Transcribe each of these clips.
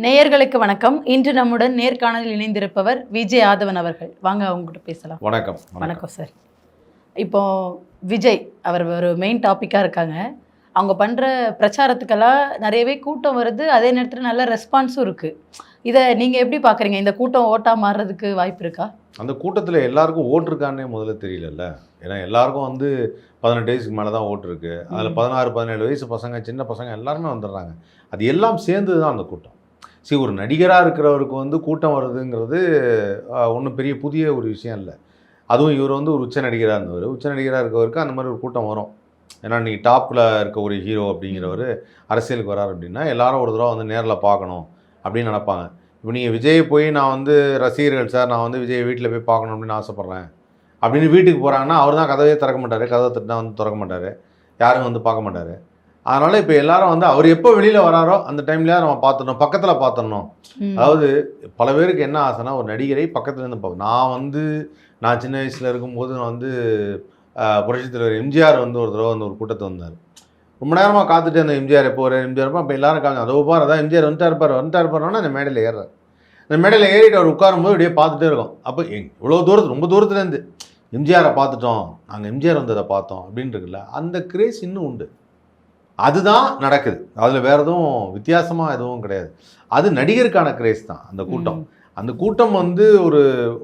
நேயர்களுக்கு வணக்கம். இன்று நம்முடன் நேர்காணலில் இணைந்திருப்பவர் விஜய் ஆதவன் அவர்கள். வாங்க அவங்ககிட்ட பேசலாம். வணக்கம். வணக்கம் சார். இப்போ விஜய் அவர் ஒரு மெயின் டாப்பிக்காக இருக்காங்க. அவங்க பண்ணுற பிரச்சாரத்துக்கெல்லாம் நிறையவே கூட்டம் வருது, அதே நேரத்தில் நல்ல ரெஸ்பான்ஸும் இருக்குது. இதை நீங்கள் எப்படி பார்க்குறீங்க? இந்த கூட்டம் ஓட்டாக மாறுறதுக்கு வாய்ப்பு இருக்கா? அந்த கூட்டத்தில் எல்லாருக்கும் ஓட்டு இருக்கான்னே முதல்ல தெரியலல்ல. ஏன்னா எல்லாருக்கும் 18 வயசுக்கு மேலே தான் ஓட்டு இருக்குது. அதில் 16-17 வயசு பசங்க, சின்ன பசங்க எல்லாருமே வந்துடுறாங்க. அது எல்லாம் சேர்ந்து தான் அந்த கூட்டம். சரி, ஒரு நடிகராக இருக்கிறவருக்கு கூட்டம் வருதுங்கிறது ஒன்றும் பெரிய புதிய ஒரு விஷயம் இல்லை. அதுவும் இவர் ஒரு உச்ச நடிகராக இருந்தவர். உச்ச நடிகராக இருக்கவருக்கு அந்த மாதிரி ஒரு கூட்டம் வரும். ஏன்னா நீங்கள் டாப்பில் இருக்க ஒரு ஹீரோ அப்படிங்கிறவர் அரசியலுக்கு வரார் அப்படின்னா எல்லாரும் ஒரு தடவை நேரில் பார்க்கணும் அப்படின்னு நினைப்பாங்க. இப்போ நீங்கள் விஜயை போய் நான் ரசிகர்கள் சார், நான் விஜயை வீட்டில் போய் பார்க்கணும் அப்படின்னு ஆசைப்பட்றேன் அப்படின்னு வீட்டுக்கு போகிறாங்கன்னா அவர் தான் கதவே திறக்க மாட்டார். கதவை தட்டினா திறக்க மாட்டார், யாரும் பார்க்க மாட்டார். அதனால் இப்போ எல்லாரும் அவர் எப்போ வெளியில் வராரோ அந்த டைம்லேயே நம்ம பார்த்துடணும், பக்கத்தில் பார்த்துடணும். அதாவது பல பேருக்கு என்ன ஆசைன்னா ஒரு நடிகரை பக்கத்துலேருந்து பார்க்கணும். நான் சின்ன வயசில் இருக்கும்போது புரட்சித் தலைவர் எம்ஜிஆர் ஒரு தடவை ஒரு கூட்டத்தை வந்தார். ரொம்ப நேரமாக காத்துட்டு அந்த எம்ஜிஆர் எப்போ வர எம்ஜிஆர் இருப்போம். அப்போ எல்லாரும் காங்க அதோ பார், அதான் எம்ஜிஆர் வந்துட்டாருப்பாருன்னா அந்த மேடையில் ஏறுறாரு. அந்த மேடையில் ஏறிட்டு அவர் உட்காரும்போது இப்படியே பார்த்துட்டே இருக்கோம். அப்போ இவ்வளோ ரொம்ப தூரத்துலேருந்து எம்ஜிஆரை பார்த்துட்டோம், நாங்கள் எம்ஜிஆர் வந்ததை பார்த்தோம் அப்படின்னு இருக்குல்ல, அந்த கிரேஸ் இன்னும் உண்டு. அதுதான் நடக்குது. அதில் வேறு எதுவும் வித்தியாசமாக எதுவும் கிடையாது. அது நடிகருக்கான கிரேஸ் தான் அந்த கூட்டம். அந்த கூட்டம்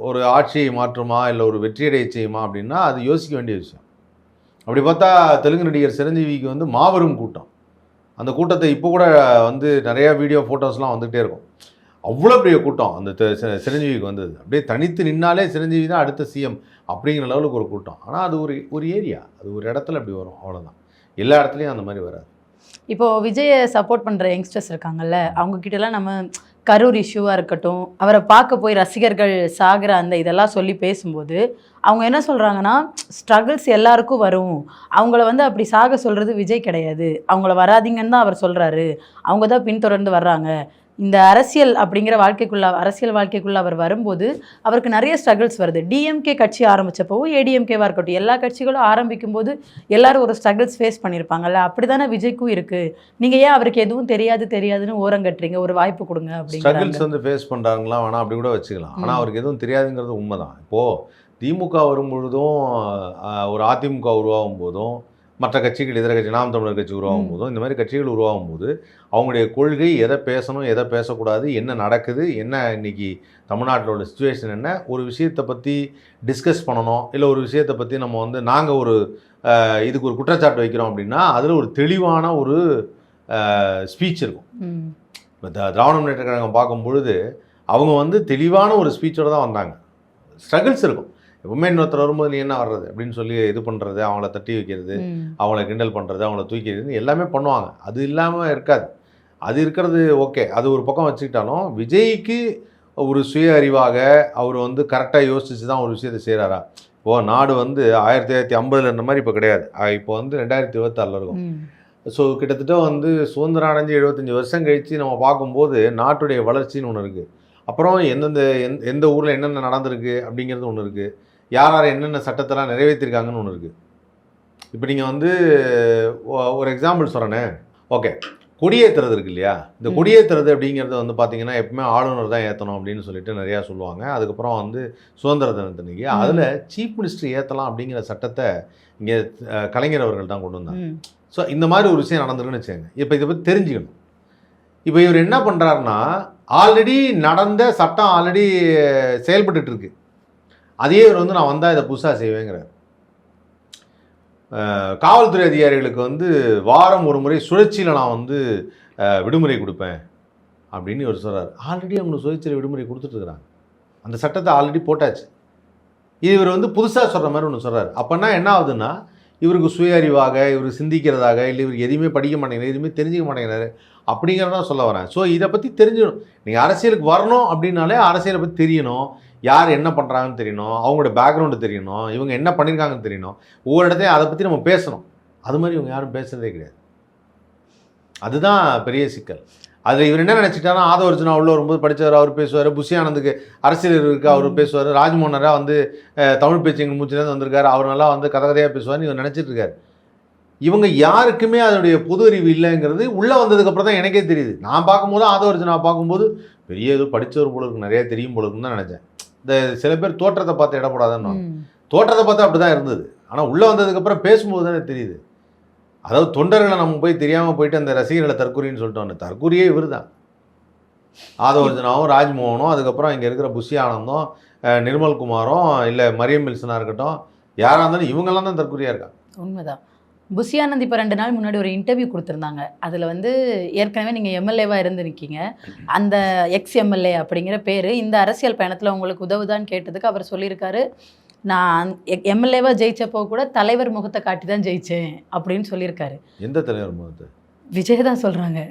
ஒரு ஆட்சியை மாற்றுமா இல்லை ஒரு வெற்றியடைய செய்யுமா அப்படின்னா அது யோசிக்க வேண்டிய விஷயம். அப்படி பார்த்தா தெலுங்கு நடிகர் சிரஞ்சீவிக்கு மாபெரும் கூட்டம். அந்த கூட்டத்தை இப்போ கூட நிறையா வீடியோ ஃபோட்டோஸ்லாம் வந்துகிட்டே இருக்கும். அவ்வளோ பெரிய கூட்டம் அந்த சிரஞ்சீவிக்கு வந்தது. அப்படியே தனித்து நின்னாலே சிரஞ்சீவி தான் அடுத்த சிஎம் அப்படிங்கிற லெவலுக்கு ஒரு கூட்டம். ஆனால் அது ஒரு ஏரியா, அது ஒரு இடத்துல அப்படி வரும், அவ்வளோதான். எல்லா இடத்துலையும் அந்த மாதிரி வராது. இப்போது விஜயை சப்போர்ட் பண்ணுற யங்ஸ்டர்ஸ் இருக்காங்கல்ல, அவங்கக்கிட்டலாம் நம்ம கரூர் இஷ்யூவாக இருக்கட்டும், அவரை பார்க்க போய் ரசிகர்கள் சாகிற அந்த இதெல்லாம் சொல்லி பேசும்போது அவங்க என்ன சொல்கிறாங்கன்னா, ஸ்ட்ரகிள்ஸ் எல்லாருக்கும் வரும், அவங்கள அப்படி சாக சொல்கிறது விஜய் கிடையாது, அவங்கள வராதிங்கன்னு தான் அவர் சொல்கிறாரு, அவங்க தான் பின்தொடர்ந்து வர்றாங்க. இந்த அரசியல் வாழ்க்கைக்குள்ளே அவர் வரும்போது அவருக்கு நிறைய ஸ்ட்ரகிள்ஸ் வருது. டிஎம்கே கட்சி ஆரம்பித்தப்போவும் ஏடிஎம்கேவாக இருக்கட்டும், எல்லா கட்சிகளும் ஆரம்பிக்கும் போது எல்லாரும் ஒரு ஸ்ட்ரகிள்ஸ் ஃபேஸ் பண்ணியிருப்பாங்கல்ல, அப்படி தானே விஜய்க்கும் இருக்குது. நீங்கள் ஏன் அவருக்கு எதுவும் தெரியாதுன்னு ஓரங்கட்டுறீங்க? ஒரு வாய்ப்பு கொடுங்க அப்படின்னு. ஸ்ட்ரகிள்ஸ் ஃபேஸ் பண்ணுறாங்களா வேணாம் அப்படி கூட வச்சுக்கலாம். ஆனால் அவருக்கு எதுவும் தெரியாதுங்கிறது உண்மைதான். இப்போது திமுக வரும்பொழுதும் ஒரு அதிமுக உருவாகும் போதும் மற்ற கட்சிகள், இதர கட்சி, நாம் தமிழர் கட்சி உருவாகும் போதும், இந்த மாதிரி கட்சிகள் உருவாகும் போது அவங்களுடைய கொள்கை எதை பேசணும், எதை பேசக்கூடாது, என்ன நடக்குது, என்ன இன்றைக்கி தமிழ்நாட்டிலோட சுச்சுவேஷன் என்ன, ஒரு விஷயத்தை பற்றி டிஸ்கஸ் பண்ணணும், இல்லை ஒரு விஷயத்தை பற்றி நம்ம நாங்கள் இதுக்கு ஒரு குற்றச்சாட்டு வைக்கிறோம் அப்படின்னா அதில் ஒரு தெளிவான ஒரு ஸ்பீச் இருக்கும். இப்போ திராவிட முன்னேற்ற கழகம் பார்க்கும் பொழுது அவங்க தெளிவான ஒரு ஸ்பீச்சோடு தான் வந்தாங்க. ஸ்ட்ரகிள்ஸ் இருக்கும். எப்பவுமே இன்னொருத்தர் வரும்போது நீ என்ன வர்றது அப்படின்னு சொல்லி இது பண்ணுறது, அவங்கள தட்டி வைக்கிறது, அவங்கள கிண்டல் பண்ணுறது, அவங்கள தூக்கிறது எல்லாமே பண்ணுவாங்க. அது இல்லாமல் இருக்காது. அது இருக்கிறது ஓகே, அது ஒரு பக்கம் வச்சுக்கிட்டாலும் விஜய்க்கு ஒரு சுய அறிவாக அவர் கரெக்டாக யோசிச்சு தான் ஒரு விஷயத்தை செய்கிறாரா? இப்போது நாடு 1950 இந்த மாதிரி இப்போ கிடையாது. இப்போ 2026 இருக்கும். ஸோ கிட்டத்தட்ட சுதந்திரம் அடைஞ்சு 75 வருஷம் கழித்து நம்ம பார்க்கும்போது நாட்டுடைய வளர்ச்சின்னு ஒன்று இருக்குது. அப்புறம் எந்த ஊரில் என்னென்ன நடந்திருக்கு அப்படிங்கிறது ஒன்று இருக்குது. யார் என்னென்ன சட்டத்தெல்லாம் நிறைவேற்றிருக்காங்கன்னு ஒன்று இருக்குது. இப்போ நீங்கள் ஒரு எக்ஸாம்பிள் சொல்கிறேனே, ஓகே, கொடியேற்றுறது இருக்கு இல்லையா? இந்த கொடியேற்றுறது அப்படிங்கிறது பார்த்தீங்கன்னா எப்பவுமே ஆளுநர் தான் ஏற்றணும் அப்படின்னு சொல்லிட்டு நிறையா சொல்லுவாங்க. அதுக்கப்புறம் சுதந்திர தினத்தன்னைக்கு அதில் சீஃப் மினிஸ்டர் ஏற்றலாம் அப்படிங்கிற சட்டத்தை இங்கே கலைஞர் அவர்கள் தான் கொண்டு வந்தாங்க. ஸோ இந்த மாதிரி ஒரு விஷயம் நடந்திருக்குன்னு வச்சுக்கோங்க. இப்போ இதை பற்றி தெரிஞ்சுக்கணும். இப்போ இவர் என்ன பண்ணுறாருன்னா, ஆல்ரெடி நடந்த சட்டம் ஆல்ரெடி செயல்பட்டு இருக்கு. அதே இவர் நான் வந்தால் இதை புதுசாக செய்வேங்கிறார். காவல்துறை அதிகாரிகளுக்கு வாரம் ஒரு முறை சுழற்சியில் நான் விடுமுறை கொடுப்பேன் அப்படின்னு இவர் சொல்கிறார். ஆல்ரெடி அவங்க சுழற்சியில் விடுமுறை கொடுத்துட்ருக்குறாங்க. அந்த சட்டத்தை ஆல்ரெடி போட்டாச்சு. இவர் புதுசாக சொல்கிற மாதிரி ஒன்று சொல்கிறார். அப்போனா என்ன ஆகுதுன்னா, இவருக்கு சுய அறிவாக, இவர் சிந்திக்கிறதாக, இல்லை இவருக்கு எதுவுமே படிக்க மாட்டேங்கிறார், எதுவுமே தெரிஞ்சிக்க மாட்டேங்கிறாரு அப்படிங்கிறதான் சொல்ல வரேன். ஸோ இதை பற்றி தெரிஞ்சுக்கணும். நீங்கள் அரசியலுக்கு வரணும் அப்படின்னாலே அரசியலை பற்றி தெரியணும், யார் என்ன பண்ணுறாங்கன்னு தெரியணும், அவங்களோட பேக்ரவுண்டு தெரியணும், இவங்க என்ன பண்ணியிருக்காங்கன்னு தெரியணும். ஒவ்வொரு இடத்தையும் அதை பற்றி நம்ம பேசணும். அது மாதிரி இவங்க யாரும் பேசுகிறதே கிடையாது. அதுதான் பெரிய சிக்கல். அதில் இவர் என்ன நினச்சிட்டாருன்னா, ஆதவர்ஜுனா உள்ள வரும்போது படித்தவர் அவர் பேசுவார், புஷி ஆனந்துக்கு அரசியல் இருக்குது அவர் பேசுவார், ராஜ்மோகனராக தமிழ் பேச்சுங்க மூச்சிலேருந்து வந்திருக்காரு, அவர் நல்லா கதை கதையாக பேசுவார்னு இவர் நினச்சிட்டு இருக்காரு. இவங்க யாருக்குமே அதனுடைய பொது அறிவு இல்லைங்கிறது உள்ளே வந்ததுக்கப்புறம் தான் எனக்கே தெரியுது. நான் பார்க்கும்போது ஆதவர்ஜுனா பார்க்கும்போது பெரிய ஏதோ படித்தவர் போல இருக்கு, நிறைய தெரியும் போல இருக்குன்னு தான் நினச்சேன். இந்த சில பேர் தோற்றத்தை பார்த்து இடப்படாதுன்னு, தோற்றத்தை பார்த்து அப்படி தான் இருந்தது. ஆனால் உள்ளே வந்ததுக்கப்புறம் பேசும்போது தானே தெரியுது. அதாவது தொண்டர்களை நம்ம போய் தெரியாமல் போயிட்டு அந்த ரசிகர்களை தற்கூரின்னு சொல்லிட்டோன்னு, தற்கூரியே இவர் தான். ஆதவர்ஜுனாவும் ராஜ்மோகனும், அதுக்கப்புறம் இங்கே இருக்கிற புஷி ஆனந்தும், நிர்மல்குமாரும், இல்லை மரியம் வில்சனாக இருக்கட்டும், யாராக இருந்தாலும் இவங்கெல்லாம் தான் தற்கூரியாக இருக்காங்க. உண்மைதான். புஷி ஆனந்த் இப்போ 2 நாள் முன்னாடி ஒரு இன்டர்வியூ கொடுத்துருந்தாங்க. அதில் வந்து ஏற்கனவே நீங்கள் எம்எல்ஏவாக இருந்து நிற்கீங்க, அந்த எக்ஸ் எம்எல்ஏ அப்படிங்கிற பேர் இந்த அரசியல் பயணத்தில் உங்களுக்கு உதவுதான்னு கேட்டதுக்கு அவர் சொல்லியிருக்காரு, நான் எம்எல்ஏவாக ஜெயிச்சப்போ கூட தலைவர் முகத்தை காட்டி தான் ஜெயித்தேன் அப்படின்னு சொல்லியிருக்காரு. எந்த தலைவர் முகத்தை? விஜய் தான் சொல்கிறாங்க.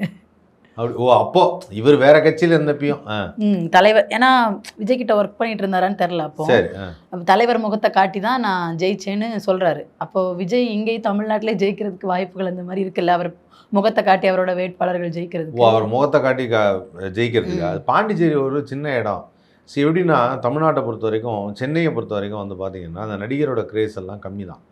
அப்படி ஓ, அப்போ இவர் வேற கட்சியில் இருந்தப்பையும் தலைவர், ஏன்னா விஜய் கிட்ட ஒர்க் பண்ணிட்டு இருந்தாரான்னு தெரில. அப்போ தலைவர் முகத்தை காட்டி தான் நான் ஜெயிச்சேன்னு சொல்றாரு. அப்போ விஜய் இங்கேயும் தமிழ்நாட்டிலே ஜெயிக்கிறதுக்கு வாய்ப்புகள் அந்த மாதிரி இருக்குல்ல, அவர் முகத்தை காட்டி அவரோட வேட்பாளர்கள் ஜெயிக்கிறதுக்கு. அவர் முகத்தை காட்டி ஜெயிக்கிறதுக்கு அது பாண்டிச்சேரி ஒரு சின்ன இடம். சரி, எப்படின்னா தமிழ்நாட்டை பொறுத்த வரைக்கும், சென்னையை பொறுத்த வரைக்கும் வந்து பார்த்தீங்கன்னா அந்த நடிகரோட கிரேஸ் எல்லாம் கம்மி தான்.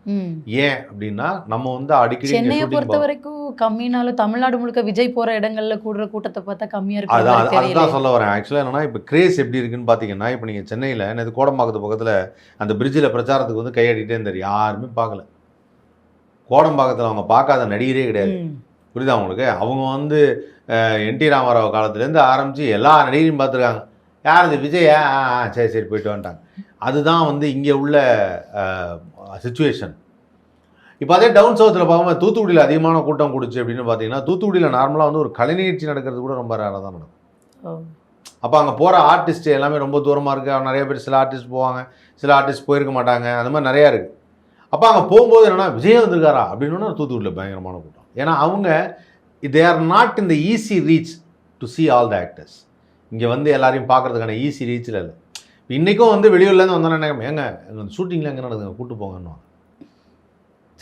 ஏன் அப்படின்னா நம்ம வந்து அடிக்கடி சென்னையை பொறுத்த வரைக்கும் கம்மினாலும் தமிழ்நாடு முழுக்க விஜய் போகிற இடங்கள்ல கூடுற கூட்டத்தை பார்த்தா கம்மியாக இருக்கு. அதுதான் சொல்ல வரேன். ஆக்சுவலாக என்னன்னா இப்போ கிரேஸ் எப்படி இருக்குன்னு பார்த்தீங்கன்னா, இப்போ நீங்கள் சென்னையில் நேற்று கோடம்பாக்கத்து பக்கத்தில் அந்த பிரிட்ஜில் பிரச்சாரத்துக்கு வந்து கையாடிட்டே இருந்தார், யாருமே பார்க்கல. கோடம்பாக்கத்தில் அவங்க பார்க்காத நடிகரே கிடையாது. புரியுதா உங்களுக்கு? அவங்க வந்து என்டி ராமாராவ் காலத்துலேருந்து ஆரம்பித்து எல்லா நடிகரையும் பார்த்துருக்காங்க. யார் இது விஜயா? சரி சரி போயிட்டு வந்துட்டாங்க. அதுதான் வந்து இங்கே உள்ள சிச்சுவேஷன். இப்போ அதே டவுன் சவுத்தில் பார்க்கும்போது தூத்துக்குடியில் அதிகமான கூட்டம் கூடுச்சு அப்படின்னு பார்த்தீங்கன்னா, தூத்துக்குடியில் நார்மலாக வந்து ஒரு கலை நிகழ்ச்சி நடக்கிறது கூட ரொம்ப ரேராக தான் நடக்கும். அப்போ அங்கே போகிற ஆர்டிஸ்ட் எல்லாமே ரொம்ப தூரமாக இருக்குது. நிறைய பேர் சில ஆர்டிஸ்ட் போவாங்க, சில ஆர்டிஸ்ட் போயிருக்க மாட்டாங்க, அந்த மாதிரி நிறையா இருக்குது. அப்போ அங்கே போகும்போது என்னென்னா விஜய் வந்திருக்காரா அப்படின்னு தூத்துக்குடியில் பயங்கரமான கூட்டம். ஏன்னா அவங்க they are not in the easy reach to C all the actors. இங்கே வந்து எல்லாரையும் பார்க்குறதுக்கான ஈஸி ரீச்சில் இல்லை. இன்றைக்கும் வந்து வெளியூர்லேருந்து வந்தோன்னா ஏங்க எங்கள் ஷூட்டிங்கில் எங்கே நடக்குதுங்க கூப்பிட்டு போங்கன்னு.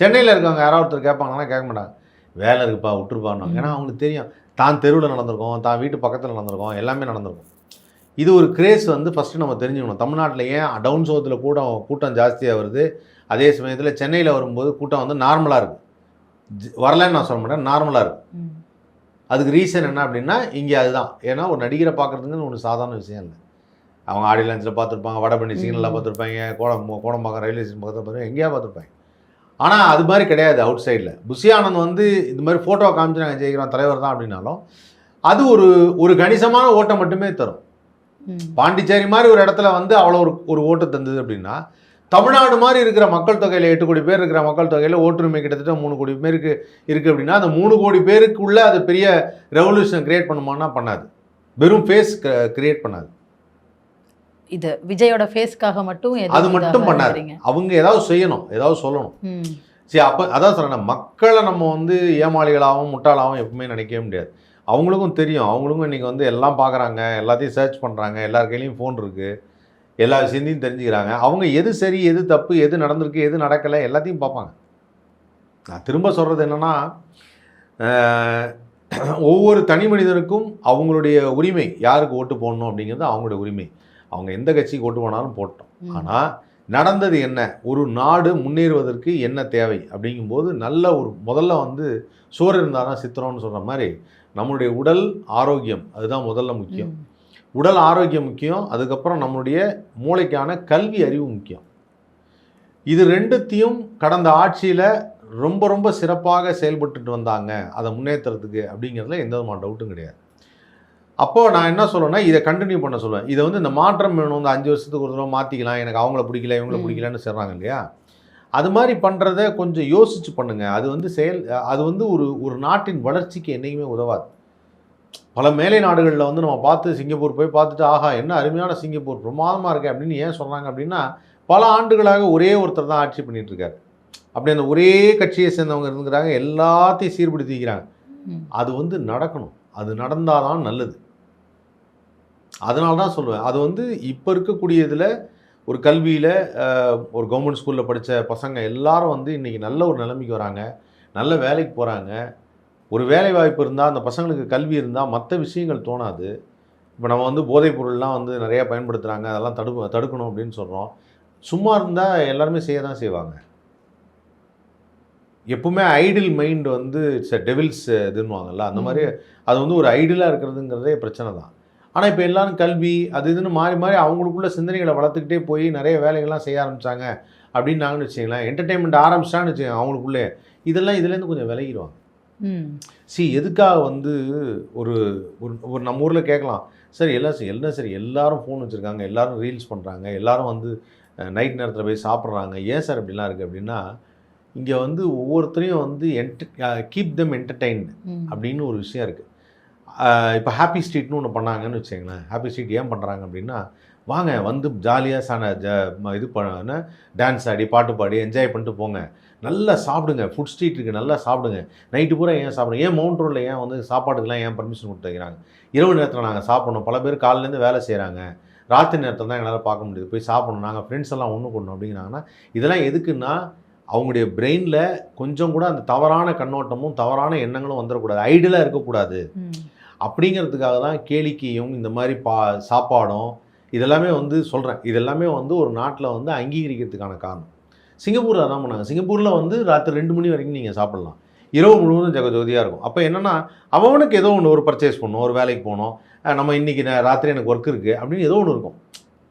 சென்னையில் இருக்கவங்க யாராவது ஒருத்தர் கேட்பாங்கன்னா கேட்க மாட்டாங்க, வேலை இருக்குப்பா விட்டுருப்பான்னு. ஏன்னா அவங்களுக்கு தெரியும் தான் தெருவில் நடந்திருக்கோம், தான் வீட்டு பக்கத்தில் நடந்திருக்கோம், எல்லாமே நடந்திருக்கும். இது ஒரு கிரேஸ் வந்து ஃபஸ்ட்டு நம்ம தெரிஞ்சுக்கணும். தமிழ்நாட்டில் ஏன் டவுன் சவுத்தில் கூட்டம் ஜாஸ்தியாக வருது, அதே சமயத்தில் சென்னையில் வரும்போது கூட்டம் வந்து நார்மலாக இருக்குது. வரலன்னு நான் சொல்ல மாட்டேன், நார்மலாக இருக்குது. அதுக்கு ரீசன் என்ன அப்படின்னா இங்கே அதுதான். ஏன்னா ஒரு நடிகரை பார்க்குறதுங்கிறது ஒன்று சாதாரண விஷயம் இல்லை. அவங்க ஆடி லான்ச்சில் பார்த்துருப்பாங்க, வடபழனி சிக்னலில் பார்த்துருப்பாங்க, கோடம்பாக்கம் ரயில்வே ஸ்டேஷன் பக்கத்தில் பார்த்துருப்பாங்க, எங்கேயா பார்த்துருப்பாங்க. ஆனால் அது மாதிரி கிடையாது அவுட் சைடில். புஷி ஆனந்த் வந்து இது மாதிரி ஃபோட்டோ காமிச்சு நாங்கள் ஜெயிக்கிறோம் தலைவர் தான் அப்படின்னாலும் அது ஒரு கணிசமான ஓட்டை மட்டுமே தரும். பாண்டிச்சேரி மாதிரி ஒரு இடத்துல வந்து அவ்வளோ ஒரு ஓட்டு தந்தது அப்படின்னா, தமிழ்நாடு மாதிரி இருக்கிற மக்கள் தொகையில் 8 கோடி பேர் இருக்கிற மக்கள் தொகையில் ஓட்டுரிமை கிட்டத்தட்ட 3 கோடி பேருக்கு இருக்குது அப்படின்னா, அந்த 3 கோடி பேருக்குள்ளே அது பெரிய ரெவல்யூஷன் கிரியேட் பண்ணுமான்னா பண்ணாது. வெறும் ஃபேஸ் கிரியேட் பண்ணாது. இது விஜயோட ஃபேஸ்க்காக மட்டும் அது மட்டும் பண்ணாது. அவங்க ஏதாவது செய்யணும், ஏதாவது சொல்லணும். சரி, அப்போ அதான் சொல்கிறேன், மக்களை நம்ம வந்து ஏமாளிகளாகவும் முட்டாளாகவும் எப்பவுமே நினைக்கவே முடியாது. அவங்களுக்கும் தெரியும், அவங்களுக்கும் இன்றைக்கி வந்து எல்லாம் பார்க்குறாங்க, எல்லாத்தையும் சர்ச் பண்ணுறாங்க, எல்லார் கையிலையும் ஃபோன் இருக்குது, எல்லா விஷயத்தையும் தெரிஞ்சுக்கிறாங்க. அவங்க எது சரி, எது தப்பு, எது நடந்திருக்கு, எது நடக்கலை எல்லாத்தையும் பார்ப்பாங்க. நான் திரும்ப சொல்கிறது என்னென்னா, ஒவ்வொரு தனி மனிதனுக்கும் அவங்களுடைய உரிமை, யாருக்கு ஓட்டு போடணும் அப்படிங்கிறது அவங்களுடைய உரிமை. அவங்க எந்த கட்சிக்கு ஓட்டு போனாலும் போட்டோம். ஆனால் நடந்தது என்ன, ஒரு நாடு முன்னேறுவதற்கு என்ன தேவை அப்படிங்கும்போது நல்ல ஒரு முதல்ல வந்து சோறு இருந்தால் தான் சித்திரம்னு சொல்கிற மாதிரி நம்மளுடைய உடல் ஆரோக்கியம் அதுதான் முதல்ல முக்கியம். உடல் ஆரோக்கியம் முக்கியம். அதுக்கப்புறம் நம்மளுடைய மூளைக்கான கல்வி அறிவு முக்கியம். இது ரெண்டுத்தையும் கடந்த ஆட்சியில் ரொம்ப ரொம்ப சிறப்பாக செயல்பட்டுட்டு வந்தாங்க அதை முன்னேற்றத்துக்கு அப்படிங்கிறதுல எந்த விதமான டவுட்டும் கிடையாது. அப்போது நான் என்ன சொல்லுவேன்னா, இதை கண்டினியூ பண்ண சொல்லுவேன். இதை வந்து இந்த மாற்றம் வேணும், இந்த 5 வருஷத்துக்கு ஒரு தடவை மாற்றிக்கலாம், எனக்கு அவங்கள பிடிக்கல இவங்கள பிடிக்கலன்னு சொல்கிறாங்க இல்லையா, அது மாதிரி பண்ணுறத கொஞ்சம் யோசித்து பண்ணுங்கள். அது வந்து அது வந்து ஒரு நாட்டின் வளர்ச்சிக்கு என்றைக்குமே உதவாது. பல மேலை நாடுகளில் வந்து நம்ம பார்த்து சிங்கப்பூர் போய் பார்த்துட்டு ஆஹா என்ன அருமையான சிங்கப்பூர் பிரமாதமாக இருக்குது அப்படின்னு ஏன் சொல்கிறாங்க அப்படின்னா, பல ஆண்டுகளாக ஒரே ஒருத்தர் தான் ஆட்சி பண்ணிகிட்ருக்காரு. அப்படி அந்த ஒரே கட்சியை சேர்ந்தவங்க இருந்துக்கிறாங்க, எல்லாத்தையும் சீர்படுத்தி வைக்கிறாங்க. அது வந்து நடக்கணும், அது நடந்தால் தான் நல்லது. அதனால தான் சொல்லுவேன், அது வந்து இப்போ இருக்கக்கூடிய இதில் ஒரு கல்வியில் ஒரு கவர்மெண்ட் ஸ்கூலில் படித்த பசங்க எல்லாரும் வந்து இன்றைக்கி நல்ல ஒரு நிலைமைக்கு வராங்க, நல்ல வேலைக்கு போகிறாங்க. ஒரு வேலை வாய்ப்பு இருந்தால், அந்த பசங்களுக்கு கல்வி இருந்தால் மற்ற விஷயங்கள் தோணாது. இப்போ நம்ம வந்து போதைப் பொருள்லாம் வந்து நிறையா பயன்படுத்துகிறாங்க, அதெல்லாம் தடுக்கணும் அப்படின்னு சொல்கிறோம். சும்மா இருந்தால் எல்லாருமே செய்ய தான் செய்வாங்க. எப்பவுமே ஐடில் மைண்ட் வந்து இட்ஸ் டெவில்ஸ் இதுன்னுவாங்கல்ல, அந்த மாதிரி அது வந்து ஒரு ஐடியலாக இருக்கிறதுங்கிறதே பிரச்சனை தான். ஆனால் இப்போ எல்லாரும் கல்வி அது இதுன்னு மாறி மாறி அவங்களுக்குள்ள சிந்தனைகளை வளர்த்துக்கிட்டே போய் நிறைய வேலைகள்லாம் செய்ய ஆரம்பித்தாங்க அப்படின்னாங்கன்னு வச்சுங்களேன். என்டர்டெயின்மெண்ட் ஆரம்பிச்சிட்டான்னு வச்சுக்கோங்க அவங்களுக்குள்ளே, இதெல்லாம் இதுலேருந்து கொஞ்சம் விலகிடுவாங்க. எதுக்காக வந்து ஒரு ஒரு நம்ம ஊரில் கேட்கலாம், சரி எல்லாம் சரி எல்லாரும் ஃபோன் வச்சுருக்காங்க, எல்லாரும் ரீல்ஸ் பண்ணுறாங்க, எல்லாரும் வந்து நைட் நேரத்தில் போய் சாப்பிட்றாங்க, ஏன் சார் இப்படிலாம் இருக்குது அப்படின்னா, இங்கே வந்து ஒவ்வொருத்தரையும் வந்து கீப் தெம் என்டர்டெயின்டு அப்படின்னு ஒரு விஷயம் இருக்குது. இப்போ ஹாப்பி ஸ்ட்ரீட்னு ஒன்று பண்ணாங்கன்னு வச்சுங்களேன். ஹாப்பி ஸ்ட்ரீட் ஏன் பண்ணுறாங்க அப்படின்னா, வாங்க வந்து ஜாலியாக இது பண்ண டான்ஸ் ஆடி பாட்டு பாடி என்ஜாய் பண்ணிட்டு போங்க, நல்லா சாப்பிடுங்க, ஃபுட் ஸ்ட்ரீட் இருக்குது நல்லா சாப்பிடுங்க, நைட்டு பூரா ஏன் சாப்பிடுங்க, ஏன் மவுண்ட் ரோடில் ஏன் வந்து சாப்பாட்டுக்கெல்லாம் ஏன் பர்மிஷன் கொடுத்து வைக்கிறாங்க, இரவு நேரத்தில் நாங்கள் சாப்பிடணும், பல பேர் காலையிலேருந்து வேலை செய்கிறாங்க, ராத்திரி நேரத்தில் தான் எங்களால் பார்க்க முடியுது, போய் சாப்பிடணும், நாங்கள் ஃப்ரெண்ட்ஸ் எல்லாம் ஒன்று கொள்ளணும் அப்படிங்கிறாங்கன்னா, இதெல்லாம் எதுக்குன்னா அவங்களுடைய பிரெயினில் கொஞ்சம் கூட அந்த தவறான கண்ணோட்டமும் தவறான எண்ணங்களும் வந்துடக்கூடாது, ஐடியலாக இருக்கக்கூடாது அப்படிங்கிறதுக்காக தான் கேளிக்கையும் இந்த மாதிரி சாப்பாடும் இதெல்லாமே வந்து சொல்கிறேன். இதெல்லாமே வந்து ஒரு நாட்டில் வந்து அங்கீகரிக்கிறதுக்கான காரணம். சிங்கப்பூரில் அதான் பண்ணாங்க. சிங்கப்பூரில் வந்து ராத்திரி 2 மணி வரைக்கும் நீங்கள் சாப்பிட்லாம், இரவு முழுவதும் ஜெகஜோதியாக இருக்கும். அப்போ என்னென்னா அவனுக்கு ஏதோ ஒன்று ஒரு பர்ச்சேஸ் பண்ணணும், ஒரு வேலைக்கு போகணும், நம்ம இன்றைக்கி ராத்திரி எனக்கு ஒர்க் இருக்குது அப்படின்னு ஏதோ ஒன்று இருக்கும்.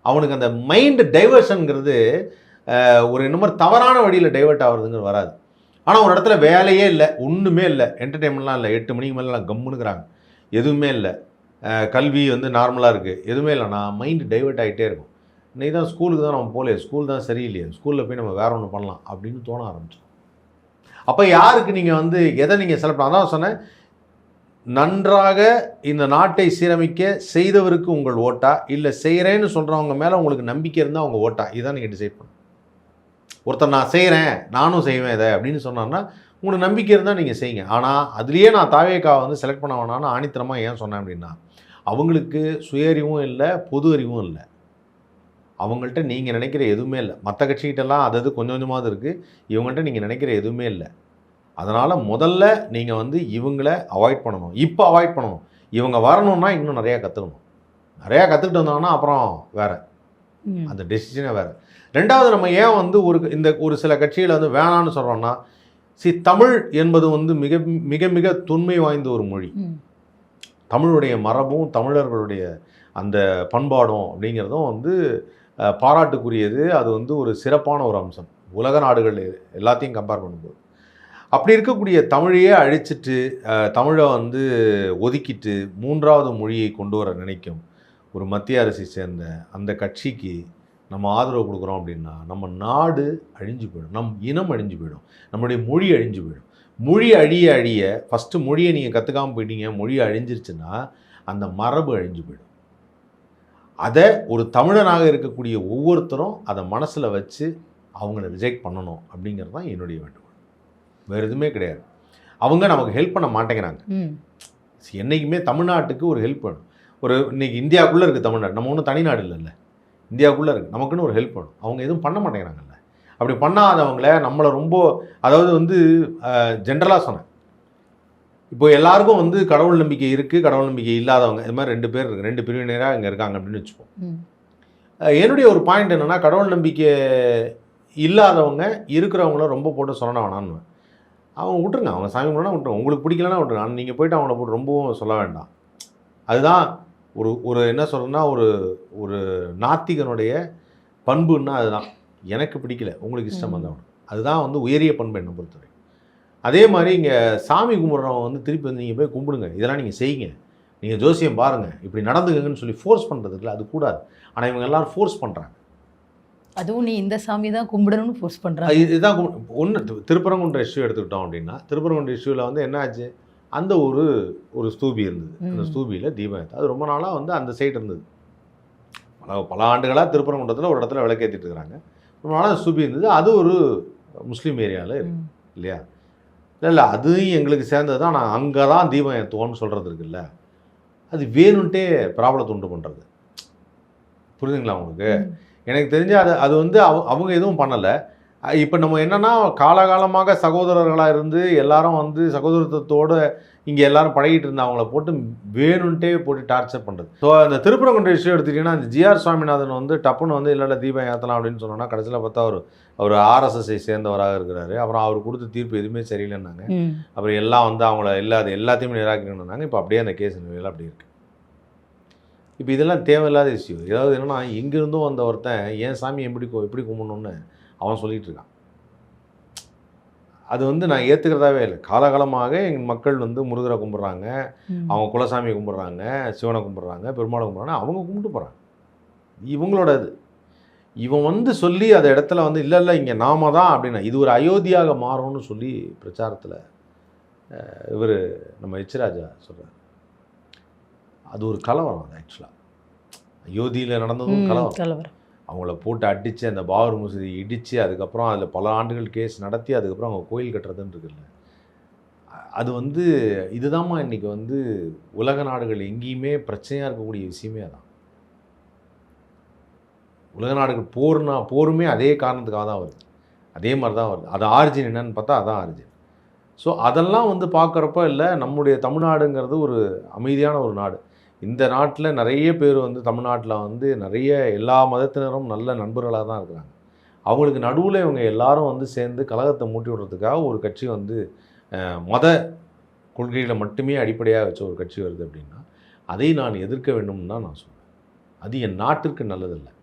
அவனுக்கு அந்த மைண்டு டைவர்ஷனுங்கிறது ஒரு இந்த மாதிரி தவறான வழியில் டைவெர்ட் ஆகிறதுங்கிறது வராது. ஆனால் ஒரு இடத்துல வேலையே இல்லை, ஒன்றுமே இல்லை, என்டர்டெயின்மெண்ட்லாம் இல்லை, 8 மணிக்கு மேலாம் கம்முனுக்குறாங்க, எதுவுமே இல்லை, கல்வி வந்து நார்மலாக இருக்குது, எதுவுமே இல்லைனா மைண்டு டைவெர்ட் ஆகிட்டே இருக்கும். இன்றைக்கி தான் ஸ்கூலுக்கு தான் நம்ம போகலையே, ஸ்கூல் தான் சரியில்லையே, ஸ்கூலில் போய் நம்ம வேறு ஒன்று பண்ணலாம் அப்படின்னு தோண ஆரம்பிச்சோம். அப்போ யாருக்கு நீங்கள் வந்து எதை நீங்கள் செலக்ட் பண்ண, அதான் சொன்னேன், நன்றாக இந்த நாட்டை சீரமைக்க செய்தவருக்கு உங்கள் ஓட்டா, இல்லை செய்கிறேன்னு சொல்கிறவங்க மேலே உங்களுக்கு நம்பிக்கை இருந்தால் உங்கள் ஓட்டா, இதான் நீங்கள் டிசைட் பண்ணணும். ஒருத்தர் நான் செய்கிறேன் நானும் செய்வேன் இதை அப்படின்னு சொன்னார்னா உங்களுக்கு நம்பிக்கை இருந்தால் நீங்கள் செய்யுங்க. ஆனால் அதுலேயே நான் தாவேக்காவை வந்து செலக்ட் பண்ண வேணான்னு ஆணித்தரமாக ஏன் சொன்னேன் அப்படின்னா, அவங்களுக்கு சுய அறிவும் இல்லை, பொது அறிவும் இல்லை, அவங்கள்ட்ட நீங்கள் நினைக்கிற எதுவுமே இல்லை. மற்ற கட்சிக்கிட்டெல்லாம் அது கொஞ்சம் கொஞ்சமாவது இருக்குது, இவங்கள்ட்ட நீங்கள் நினைக்கிற எதுவுமே இல்லை. அதனால் முதல்ல நீங்கள் வந்து இவங்கள அவாய்ட் பண்ணணும், இப்போ அவாய்ட் பண்ணணும். இவங்க வரணும்னா இன்னும் நிறையா கற்றுக்கணும், நிறையா கற்றுக்கிட்டு வந்தாங்கன்னா அப்புறம் வேறு, அந்த டெசிஷனே வேறு. ரெண்டாவது நம்ம ஏன் வந்து ஒரு சில கட்சிகளை வந்து வேணான்னு சொல்கிறோன்னா, தமிழ் என்பது வந்து மிக மிக மிக தொன்மை வாய்ந்த ஒரு மொழி. தமிழுடைய மரபும் தமிழர்களுடைய அந்த பண்பாடும் அப்படிங்கிறதும் வந்து பாராட்டுக்குரியது. அது வந்து ஒரு சிறப்பான ஒரு அம்சம் உலக நாடுகள் எல்லாத்தையும் கம்பேர் பண்ணும்போது. அப்படி இருக்கக்கூடிய தமிழையே அழிச்சிட்டு தமிழை வந்து ஒதுக்கிட்டு 3வது மொழியை கொண்டு வர நினைக்கும் ஒரு மத்திய அரசை சேர்ந்த அந்த கட்சிக்கு நம்ம ஆதரவு கொடுக்குறோம் அப்படின்னா நம்ம நாடு அழிஞ்சு போயிடும், நம் இனம் அழிஞ்சு போயிடும், நம்மளுடைய மொழி அழிஞ்சு போயிடும். மொழி அழிய அழிய ஃபஸ்ட்டு மொழியை நீங்கள் கற்றுக்காமல் போயிட்டீங்க, மொழி அழிஞ்சிருச்சுன்னா அந்த மரபு அழிஞ்சு போயிடும். அதை ஒரு தமிழனாக இருக்கக்கூடிய ஒவ்வொருத்தரும் அதை மனசில் வச்சு அவங்கள ரிஜெக்ட் பண்ணணும் அப்படிங்கிறது தான் என்னுடைய வேண்டுகோள். வேறு எதுவுமே கிடையாது. அவங்க நமக்கு ஹெல்ப் பண்ண மாட்டேங்கிறாங்க. என்றைக்குமே தமிழ்நாட்டுக்கு ஒரு ஹெல்ப் வேணும். இன்றைக்கி இந்தியாவுக்குள்ளே இருக்குது தமிழ்நாடு, நம்ம ஒன்றும் தனிநாடு இல்லைல்ல, இந்தியாவுக்குள்ளே இருக்குது, நமக்குன்னு ஒரு ஹெல்ப் வேணும். அவங்க எதுவும் பண்ண மாட்டேங்கிறாங்கல்ல. அப்படி பண்ணாதவங்கள நம்மளை ரொம்ப, அதாவது வந்து ஜென்ரலாக சொன்னேன், இப்போ எல்லாருக்கும் வந்து கடவுள் நம்பிக்கை இருக்குது, கடவுள் நம்பிக்கை இல்லாதவங்க இது மாதிரி 2 பேர் இருக்குது, 2 பிரிவினராக இங்கே இருக்காங்க அப்படின்னு வச்சுப்போம். என்னுடைய ஒரு பாயிண்ட் என்னென்னா, கடவுள் நம்பிக்கை இல்லாதவங்க இருக்கிறவங்கள ரொம்ப போட்டு சொன்ன வேணான்னு, அவங்க விட்டுருங்க, அவங்க சாமி கும்பிடனா விட்டுருங்க, உங்களுக்கு பிடிக்கலன்னா விட்டுருங்க. ஆனால் நீங்கள் போய்ட்டு அவங்கள போட்டு ரொம்பவும் சொல்ல வேண்டாம். அதுதான் ஒரு என்ன சொல்கிறேன்னா, ஒரு நாத்திகனுடைய பண்புன்னா அதுதான். எனக்கு பிடிக்கல, உங்களுக்கு இஷ்டம் வந்தவன், அதுதான் வந்து உயரிய பண்பு என்னை பொறுத்தவரை. அதே மாதிரி இங்கே சாமி கும்பிட்றவங்க வந்து திருப்பி வந்து நீங்கள் போய் கும்பிடுங்க, இதெல்லாம் நீங்கள் செய்யுங்க, நீங்கள் ஜோசியம் பாருங்கள், இப்படி நடந்துக்கங்கன்னு சொல்லி ஃபோர்ஸ் பண்ணுறதுக்குல அது கூடாது. ஆனால் இவங்க எல்லோரும் ஃபோர்ஸ் பண்ணுறாங்க. அதுவும் நீ இந்த சாமி தான் கும்பிடணும்னு ஃபோர்ஸ் பண்ணுறாங்க. இதுதான் ஒன்று. திருப்பரங்குன்ற இஷ்யூ எடுத்துக்கிட்டோம் அப்படின்னா, திருப்பரங்குன்ற இஷ்யூவில் வந்து என்ன ஆச்சு, அந்த ஒரு ஸ்தூபி இருந்தது, அந்த ஸ்தூபியில் தீபம் ஏற்ற, அது ரொம்ப நாளாக வந்து அந்த சைட் இருந்தது. பல ஆண்டுகளாக திருப்பரங்குன்றத்தில் ஒரு இடத்துல விளக்கேற்றிட்டு இருக்கிறாங்க, ரொம்ப நாளாக ஸ்தூபி இருந்தது. அது ஒரு முஸ்லீம் ஏரியாவில் இருக்கு இல்லையா? இல்லை அதுவும் எங்களுக்கு சேர்ந்தது தான், நான் அங்கே தான் தீபம் ஏற்றுவோம்னு சொல்கிறது இருக்குல்ல, அது வேணுன்ட்டே ப்ராப்ளத்தை உண்டு பண்ணுறது. புரியுதுங்களா உங்களுக்கு? எனக்கு தெரிஞ்சு அது வந்து அவங்க எதுவும் பண்ணலை. இப்போ நம்ம என்னன்னா காலகாலமாக சகோதரர்களாக இருந்து எல்லாரும் வந்து சகோதரத்துவத்தோடு இங்கே எல்லாரும் பழகிட்டு இருந்தா அவங்கள போட்டு வேணுன்ட்டே போட்டு டார்ச்சர் பண்ணுறது. ஸோ அந்த திருப்பரங்குன்ற விஷயம் எடுத்துக்கிட்டிங்கன்னா அந்த ஜிஆர் சுவாமிநாதன் வந்து டப்புன்னு வந்து இல்லை தீபம் ஏற்றலாம் அப்படின்னு சொன்னோன்னா கடைசியில் பார்த்தா அவர் ஆர்எஸ்எஸ்ஐ சேர்ந்தவராக இருக்கிறாரு. அப்புறம் அவர் கொடுத்த தீர்ப்பு எதுவுமே சரியில்லைன்னாங்க. அப்புறம் எல்லாம் வந்து அவங்கள எல்லாத்தையுமே நிராகரிக்கணும்னாங்க. இப்போ அப்படியே அந்த கேஸ் நிலையில் அப்படி இருக்குது. இப்போ இதெல்லாம் தேவையில்லாத விஷயம். ஏதாவது என்னென்னா எங்கேருந்தும் வந்த ஒருத்தன் ஏன் சாமி எப்படி கும்பிடணும்னு அவன் சொல்லிகிட்டு இருக்கான். அது வந்து நான் ஏற்றுக்கிறதாவே இல்லை. காலகாலமாக எங்கள் மக்கள் வந்து முருகரை கும்பிட்றாங்க, அவங்க குலசாமியை கும்பிட்றாங்க, சிவனை கும்பிட்றாங்க, பெருமாளை கும்பிட்றாங்க, அவங்க கும்பிட்டு போகிறாங்க. இவங்களோட இது இவன் வந்து சொல்லி அந்த இடத்துல வந்து இல்லை இங்கே நாம தான் அப்படின்னா இது ஒரு அயோத்தியாக மாறும்னு சொல்லி பிரச்சாரத்தில் இவர் நம்ம எச்ராஜா சொல்கிறார். அது ஒரு கலவரம். அது ஆக்சுவலாக அயோத்தியில் நடந்ததும் கலவரம். அவங்கள போட்டு அடித்து அந்த பாபர் மசூதி இடித்து அதுக்கப்புறம் அதில் பல ஆண்டுகள் கேஸ் நடத்தி அதுக்கப்புறம் அவங்க கோயில் கட்டுறதுன்னு இருக்குல்ல, அது வந்து இதுதாம்மா இன்றைக்கி வந்து உலக நாடுகள் எங்கேயுமே பிரச்சனையாக இருக்கக்கூடிய விஷயமே அதான். உலக நாடுகள் போருமே அதே காரணத்துக்காக தான் வருது, அதே மாதிரி தான் வருது. அது ஆரிஜின் என்னன்னு பார்த்தா அதான் ஆரிஜின். ஸோ அதெல்லாம் வந்து பார்க்குறப்ப இல்லை நம்முடைய தமிழ்நாடுங்கிறது ஒரு அமைதியான ஒரு நாடு. இந்த நாட்டில் நிறைய பேர் வந்து தமிழ்நாட்டில் வந்து நிறைய எல்லா மதத்தினரும் நல்ல நண்பர்களாக தான் இருக்கிறாங்க. அவங்களுக்கு நடுவில் இவங்க எல்லாரும் வந்து சேர்ந்து கலகத்தை மூட்டி விடுறதுக்காக ஒரு கட்சி வந்து மத கொள்கைகளை மட்டுமே அடிப்படையாக வச்ச ஒரு கட்சி வருது அப்படின்னா அதை நான் எதிர்க்க வேண்டும்னு தான் நான் சொல்லுவேன். அது என் நாட்டிற்கு நல்லதில்லை.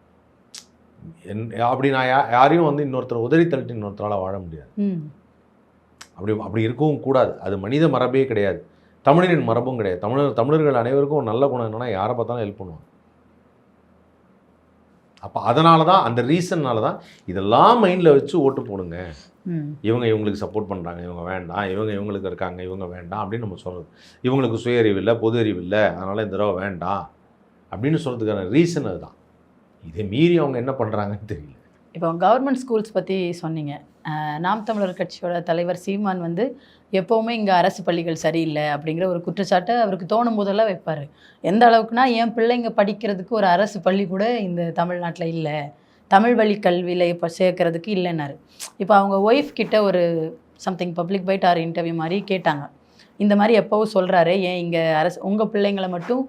அப்படி நான் யாரையும் வந்து இன்னொருத்தர் உதறி தள்ளிட்டு இன்னொருத்தரால் வாழ முடியாது. அப்படி இருக்கவும் கூடாது. அது மனித மரபே கிடையாது, தமிழரின் மரபும் கிடையாது. தமிழர்கள் அனைவருக்கும் ஒரு நல்ல குணம் என்னென்னா யாரை பார்த்தாலும் ஹெல்ப் பண்ணுவாங்க. அப்போ அதனால தான் அந்த ரீசன்னால தான் இதெல்லாம் மைண்டில் வச்சு ஓட்டு போடுங்க. இவங்களுக்கு சப்போர்ட் பண்ணுறாங்க, இவங்க வேண்டாம், இவங்களுக்கு இருக்காங்க, இவங்க வேண்டாம் அப்படின்னு நம்ம சொல்கிறது. இவங்களுக்கு சுய அறிவு இல்லை, பொது அறிவு இல்லை, அதனால் இந்த தடவை வேண்டாம் அப்படின்னு சொல்கிறதுக்கான ரீசன் அதுதான். இதை மீறி அவங்க என்ன பண்ணுறாங்கன்னு தெரியல. இப்போ கவர்மெண்ட் ஸ்கூல்ஸ் பற்றி சொன்னீங்க. நாம் தமிழர் கட்சியோட தலைவர் சீமான் வந்து எப்போவுமே இங்கே அரசு பள்ளிகள் சரியில்லை அப்படிங்கிற ஒரு குற்றச்சாட்டை அவருக்கு தோணும் போதெல்லாம் வைப்பார். எந்த அளவுக்குனா என் பிள்ளைங்க படிக்கிறதுக்கு ஒரு அரசு பள்ளி கூட இந்த தமிழ்நாட்டில் இல்லை, தமிழ் வழி கல்வியில் இப்போ சேர்க்கறதுக்கு இல்லைன்னாரு. இப்போ அவங்க ஒய்ஃப் கிட்ட ஒரு something public bite or interview மாதிரி கேட்டாங்க. இந்த மாதிரி எப்போவும் சொல்கிறாரு, ஏன் இங்கே உங்கள் பிள்ளைங்களை மட்டும்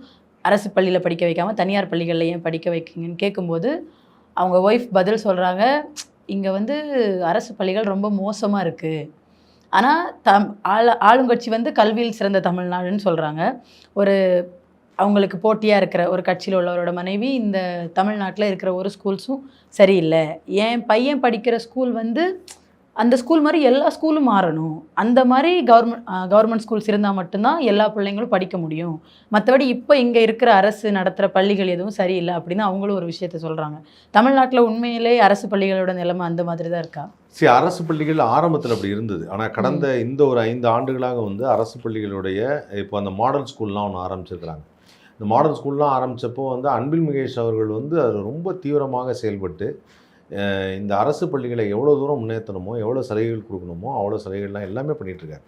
அரசு பள்ளியில் படிக்க வைக்காமல் தனியார் பள்ளிகளில் ஏன் படிக்க வைக்கிங்கன்னு கேட்கும்போது அவங்க ஒய்ஃப் பதில் சொல்கிறாங்க, இங்கே வந்து அரசு பள்ளிகள் ரொம்ப மோசமாக இருக்குது, ஆனால் ஆளுங்கட்சி வந்து கல்வியில் சிறந்த தமிழ்நாடுன்னு சொல்கிறாங்க. அவங்களுக்கு போட்டியாக இருக்கிற ஒரு கட்சியில் உள்ளவரோட மனைவி இந்த தமிழ்நாட்டில் இருக்கிற ஒரு ஸ்கூல்ஸும் சரியில்லை, என் பையன் படிக்கிற ஸ்கூல் வந்து அந்த ஸ்கூல் மாதிரி எல்லா ஸ்கூலும் மாறணும், அந்த மாதிரி கவர்மெண்ட் ஸ்கூல்ஸ் இருந்தால் மட்டும்தான் எல்லா பிள்ளைங்களும் படிக்க முடியும், மற்றபடி இப்போ இங்கே இருக்கிற அரசு நடத்துகிற பள்ளிகள் எதுவும் சரியில்லை அப்படின்னு அவங்களும் ஒரு விஷயத்த சொல்கிறாங்க. தமிழ்நாட்டில் உண்மையிலே அரசு பள்ளிகளோட நிலைமை அந்த மாதிரி தான் இருக்கா? சரி, அரசு பள்ளிகள் ஆரம்பத்தில் அப்படி இருந்தது. ஆனால் கடந்த இந்த ஒரு 5 ஆண்டுகளாக வந்து அரசு பள்ளிகளுடைய இப்போ அந்த மாடல் ஸ்கூல்லாம் ஒன்று ஆரம்பிச்சிருக்கிறாங்க. இந்த மாடல் ஸ்கூல்லாம் ஆரம்பித்தப்போ வந்து அன்பில் மகேஷ் அவர்கள் வந்து அதில் ரொம்ப தீவிரமாக செயல்பட்டு இந்த அரசு பள்ளிகளை எவ்வளோ தூரம் முன்னேற்றணுமோ, எவ்வளோ சலுகைகள் கொடுக்கணுமோ அவ்வளோ சலுகைகள்லாம் எல்லாமே பண்ணிகிட்ருக்காரு.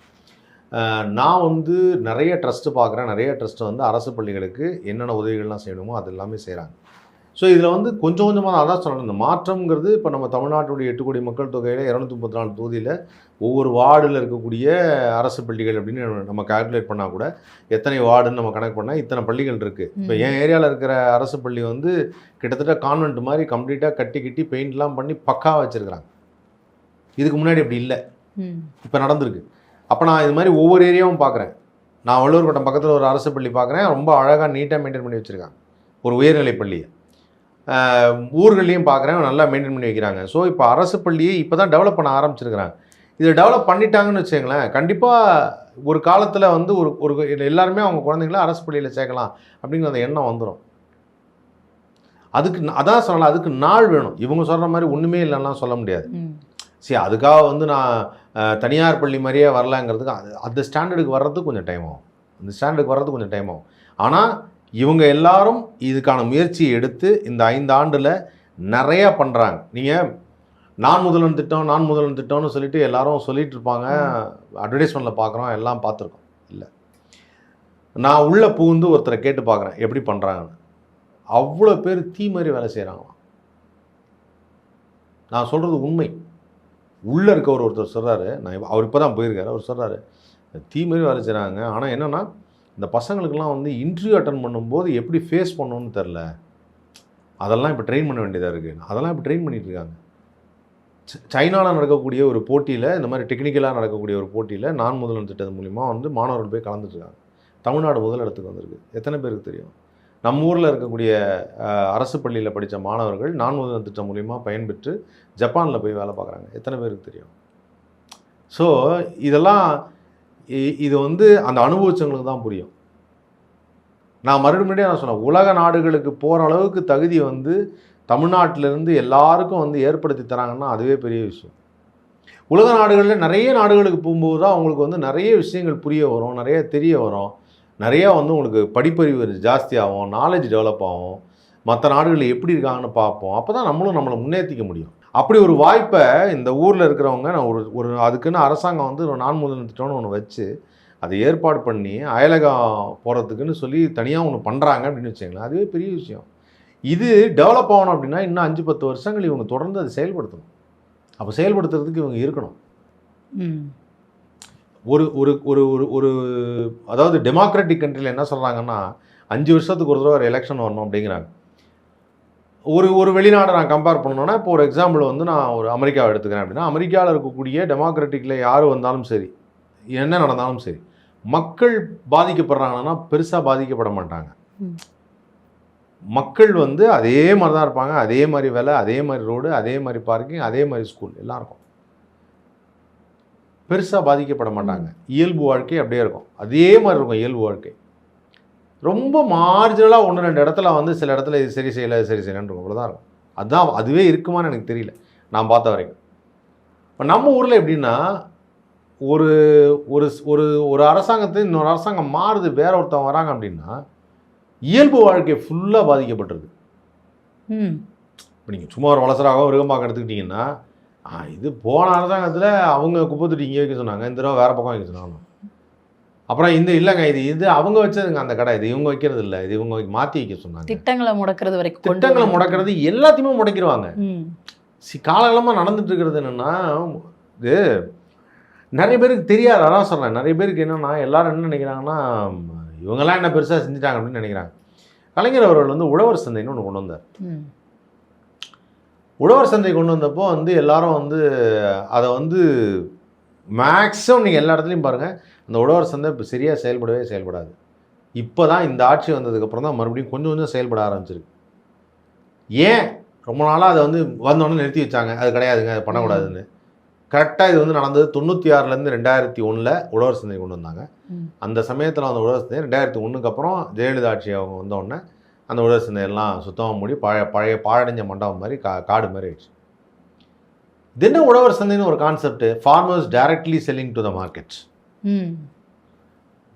நான் வந்து நிறைய ட்ரஸ்ட்டு பார்க்குறேன். நிறைய ட்ரஸ்ட்டு வந்து அரசு பள்ளிகளுக்கு என்னென்ன உதவிகள்லாம் செய்யணுமோ அது எல்லாமே செய்கிறாங்க. ஸோ இதில் வந்து கொஞ்சம் கொஞ்சமாக அதான் சொல்லணும், இந்த மாற்றம்ங்கிறது இப்போ நம்ம தமிழ்நாட்டுடைய 8 கோடி மக்கள் தொகையில் 234 தொகுதியில் ஒவ்வொரு வார்டில் இருக்கக்கூடிய அரசு பள்ளிகள் அப்படின்னு நம்ம கால்குலேட் பண்ணால் கூட எத்தனை வார்டுன்னு நம்ம கணக்கு பண்ணால் இத்தனை பள்ளிகள் இருக்குது. இப்போ என் ஏரியாவில் இருக்கிற அரசு பள்ளி வந்து கிட்டத்தட்ட கான்வென்ட் மாதிரி கம்ப்ளீட்டாக கட்டி பெயிண்ட்லாம் பண்ணி பக்காவாக வச்சுருக்கிறாங்க. இதுக்கு முன்னாடி அப்படி இல்லை, இப்போ நடந்திருக்கு. அப்போ நான் இது மாதிரி ஒவ்வொரு ஏரியாவும் பார்க்குறேன். நான் வள்ளுவர் கோட்டம் பக்கத்தில் ஒரு அரசு பள்ளி பார்க்குறேன், ரொம்ப அழகாக நீட்டாக மெயின்டைன் பண்ணி வச்சுருக்காங்க. ஒரு உயர்நிலை பள்ளியை ஊர்களையும் பார்க்குறேன், நல்லா மெயின்டைன் பண்ணி வைக்கிறாங்க. ஸோ இப்போ அரசு பள்ளியை இப்போ தான் டெவலப் பண்ண ஆரம்பிச்சிருக்கிறாங்க. இதை டெவலப் பண்ணிட்டாங்கன்னு வச்சுங்களேன், கண்டிப்பாக ஒரு காலத்தில் வந்து ஒரு எல்லாருமே அவங்க குழந்தைங்கள அரசு பள்ளியில் சேர்க்கலாம் அப்படிங்கிற அந்த எண்ணம் வந்துடும். அதுக்கு அதான் சொல்லலாம், அதுக்கு நாள் வேணும். இவங்க சொல்கிற மாதிரி ஒன்றுமே இல்லைன்னா சொல்ல முடியாது. சரி, அதுக்காக வந்து நான் தனியார் பள்ளி மாதிரியே வரலாங்கிறதுக்கு அந்த ஸ்டாண்டர்டுக்கு வர்றதுக்கு கொஞ்சம் டைம் ஆகும். ஆனால் இவங்க எல்லாரும் இதுக்கான முயற்சியை எடுத்து இந்த 5 ஆண்டில் நிறையா பண்ணுறாங்க. நீங்கள் நான் முதல்வன் திட்டம்னு சொல்லிட்டு எல்லாரும் சொல்லிட்டு இருப்பாங்க, அட்வர்டைஸ்மெண்ட்டில் பார்க்குறோம், எல்லாம் பார்த்துருக்கோம். இல்லை, நான் உள்ளே புகுந்து ஒருத்தரை கேட்டு பார்க்குறேன் எப்படி பண்ணுறாங்கன்னு. அவ்வளோ பேர் தீ மாதிரி வேலை செய்கிறாங்களாம். நான் சொல்கிறது உண்மை. உள்ளே இருக்கவர் ஒருத்தர் சொல்கிறாரு, அவர் இப்போ தான் போயிருக்காரு, அவர் சொல்கிறாரு தீ மாதிரி வேலை செய்கிறாங்க. ஆனால் என்னென்னா இந்த பசங்களுக்கெல்லாம் வந்து இன்டர்வியூ அட்டன் பண்ணும்போது எப்படி ஃபேஸ் பண்ணணும்னு தெரில, அதெல்லாம் இப்போ ட்ரெயின் பண்ண வேண்டியதாக இருக்குது. அதெல்லாம் இப்போ ட்ரெயின் பண்ணிகிட்டு இருக்காங்க. சைனாவில் நடக்கக்கூடிய ஒரு போட்டியில், இந்த மாதிரி டெக்னிக்கலாக நடக்கக்கூடிய ஒரு போட்டியில் நான் முதல்வன் திட்டத்தின் மூலிமா வந்து மாணவர்கள் போய் கலந்துட்டுருக்காங்க. தமிழ்நாடு முதல் இடத்துக்கு வந்திருக்கு. எத்தனை பேருக்கு தெரியும்? நம்ம ஊரில் இருக்கக்கூடிய அரசு பள்ளியில் படித்த மாணவர்கள் நான் முதல்வன் திட்டம் மூலிமா பயன்பெற்று ஜப்பானில் போய் வேலை பார்க்குறாங்க. எத்தனை பேருக்கு தெரியும்? ஸோ இதெல்லாம் இது வந்து அந்த அனுபவிச்சவங்களுக்கு தான் புரியும். நான் மறுபடியும் நான் சொன்னேன், உலக நாடுகளுக்கு போகிற அளவுக்கு தகுதி வந்து தமிழ்நாட்டிலேருந்து எல்லாருக்கும் வந்து ஏற்படுத்தி தராங்கன்னா அதுவே பெரிய விஷயம். உலக நாடுகளில் நிறைய நாடுகளுக்கு போகும்போது தான் அவங்களுக்கு வந்து நிறைய விஷயங்கள் புரிய வரும், நிறைய தெரிய வரும், நிறையா வந்து உங்களுக்கு படிப்பறிவு ஜாஸ்தியாகும், நாலேஜ் டெவலப் ஆகும், மற்ற நாடுகளில் எப்படி இருக்காங்கன்னு பார்ப்போம். அப்போ தான் நம்மளை முன்னேற்றிக்க முடியும். அப்படி ஒரு வாய்ப்பை இந்த ஊரில் இருக்கிறவங்க நான் ஒரு அதுக்குன்னு அரசாங்கம் வந்து ஒரு நான் முதல்வன் திட்டம்னு ஒன்று வச்சு அதை ஏற்பாடு பண்ணி அயலகம் போகிறதுக்குன்னு சொல்லி தனியாக ஒன்று பண்ணுறாங்க அப்படின்னு வச்சுங்களேன், அதுவே பெரிய விஷயம். இது டெவலப் ஆகணும் அப்படின்னா இன்னும் 5-10 வருஷங்கள் இவங்க தொடர்ந்து அதை செயல்படுத்தணும். அப்போ செயல்படுத்துறதுக்கு இவங்க இருக்கணும். ஒரு ஒரு ஒரு ஒரு அதாவது டெமோக்ராட்டிக் கண்ட்ரியில் என்ன சொல்கிறாங்கன்னா 5 வருஷத்துக்கு ஒரு தடவை ஒரு எலெக்ஷன் வரணும் அப்படிங்கிறாங்க. ஒரு வெளிநாடை நான் கம்பேர் பண்ணணுன்னா, இப்போ ஒரு எக்ஸாம்பிள் வந்து நான் ஒரு அமெரிக்காவை எடுத்துக்கிறேன் அப்படின்னா, அமெரிக்காவில் இருக்கக்கூடிய டெமோக்ராட்டிக்கில் யார் வந்தாலும் சரி, என்ன நடந்தாலும் சரி, மக்கள் பாதிக்கப்படுறாங்கன்னா பெருசாக பாதிக்கப்பட மாட்டாங்க. மக்கள் வந்து அதே மாதிரி தான் இருப்பாங்க, அதே மாதிரி வேலை, அதே மாதிரி ரோடு, அதே மாதிரி பார்க்கிங், அதே மாதிரி ஸ்கூல் எல்லாம் இருக்கும். பெருசாக பாதிக்கப்பட மாட்டாங்க. இயல்பு வாழ்க்கை அப்படியே இருக்கும், அதே மாதிரி இருக்கும் இயல்பு வாழ்க்கை. ரொம்ப மார்ஜினலாக 1-2 இடத்துல வந்து சில இடத்துல இது சரி செய்யலை சரி செய்யலைன்னு இருக்கும், அவ்வளோதான் இருக்கும். அதுவே இருக்குமான்னு எனக்கு தெரியல நான் பார்த்த வரைக்கும். இப்போ நம்ம ஊரில் எப்படின்னா ஒரு ஒரு ஒரு ஒரு அரசாங்கத்தை இன்னொரு அரசாங்கம் மாறுது, வேற ஒருத்தவங்க வராங்க அப்படின்னா இயல்பு வாழ்க்கை ஃபுல்லாக பாதிக்கப்பட்டிருக்கு. இப்போ நீங்கள் சும்மா ஒரு வளசராக விருகமாக எடுத்துக்கிட்டிங்கன்னா, இது போன அரசாங்கத்தில் அவங்க குப்பை தொட்டி இங்கே வைக்க சொன்னாங்க, இந்த தடவை வேறு பக்கம் வைக்க சொன்னாங்க. அப்புறம் இல்லைங்க இது அவங்க வச்சதுங்க அந்த கடை, இது இவங்க வைக்கிறது இல்லை, இது இவங்க மாற்றி வைக்க சொன்னாங்க. திட்டங்களை முடக்கிறது வரைக்கும், திட்டங்களை முடக்கிறது எல்லாத்தையுமே முடக்கிடுவாங்க. காலகாலமாக நடந்துட்டு இருக்கிறது என்னென்னா, இது நிறைய பேருக்கு தெரியாது. அதான் சொல்கிறேன், நிறைய பேருக்கு என்னென்னா எல்லாரும் என்ன நினைக்கிறாங்கன்னா, இவங்கெல்லாம் என்ன பெருசாக செஞ்சுட்டாங்க அப்படின்னு நினைக்கிறாங்க. கலைஞர் அவர்கள் வந்து உழவர் சந்தைன்னு ஒன்று கொண்டு வந்தார். உழவர் சந்தை கொண்டு வந்தப்போ வந்து எல்லாரும் வந்து அதை வந்து மேக்ஸிமம் நீங்கள் எல்லா இடத்துலையும் பாருங்கள், அந்த உழவர் சந்தை இப்போ சரியாக செயல்படாது. இப்போ தான் இந்த ஆட்சி வந்ததுக்கப்புறம் தான் மறுபடியும் கொஞ்சம் கொஞ்சம் செயல்பட ஆரம்பிச்சிருக்கு. ஏன் ரொம்ப நாளாக அதை வந்து வந்தோடனே நிறுத்தி வச்சாங்க, அது கிடையாதுங்க, அது பண்ணக்கூடாதுன்னு. கரெக்டாக இது வந்து நடந்தது 96லேருந்து 2001 உழவர் சந்தை கொண்டு வந்தாங்க. அந்த சமயத்தில் அந்த உழவர் சந்தை 2001க்கு அப்புறம் ஜெயலலிதா ஆட்சி அவங்க வந்தோடனே அந்த உழவர் சந்தையெல்லாம் சுத்தமாக மூடி பழைய பாழடைஞ்ச மண்டபம் மாதிரி காடு மாதிரி ஆயிடுச்சு. இது என்ன உழவர் சந்தைன்னு ஒரு concept, farmers directly selling to the markets.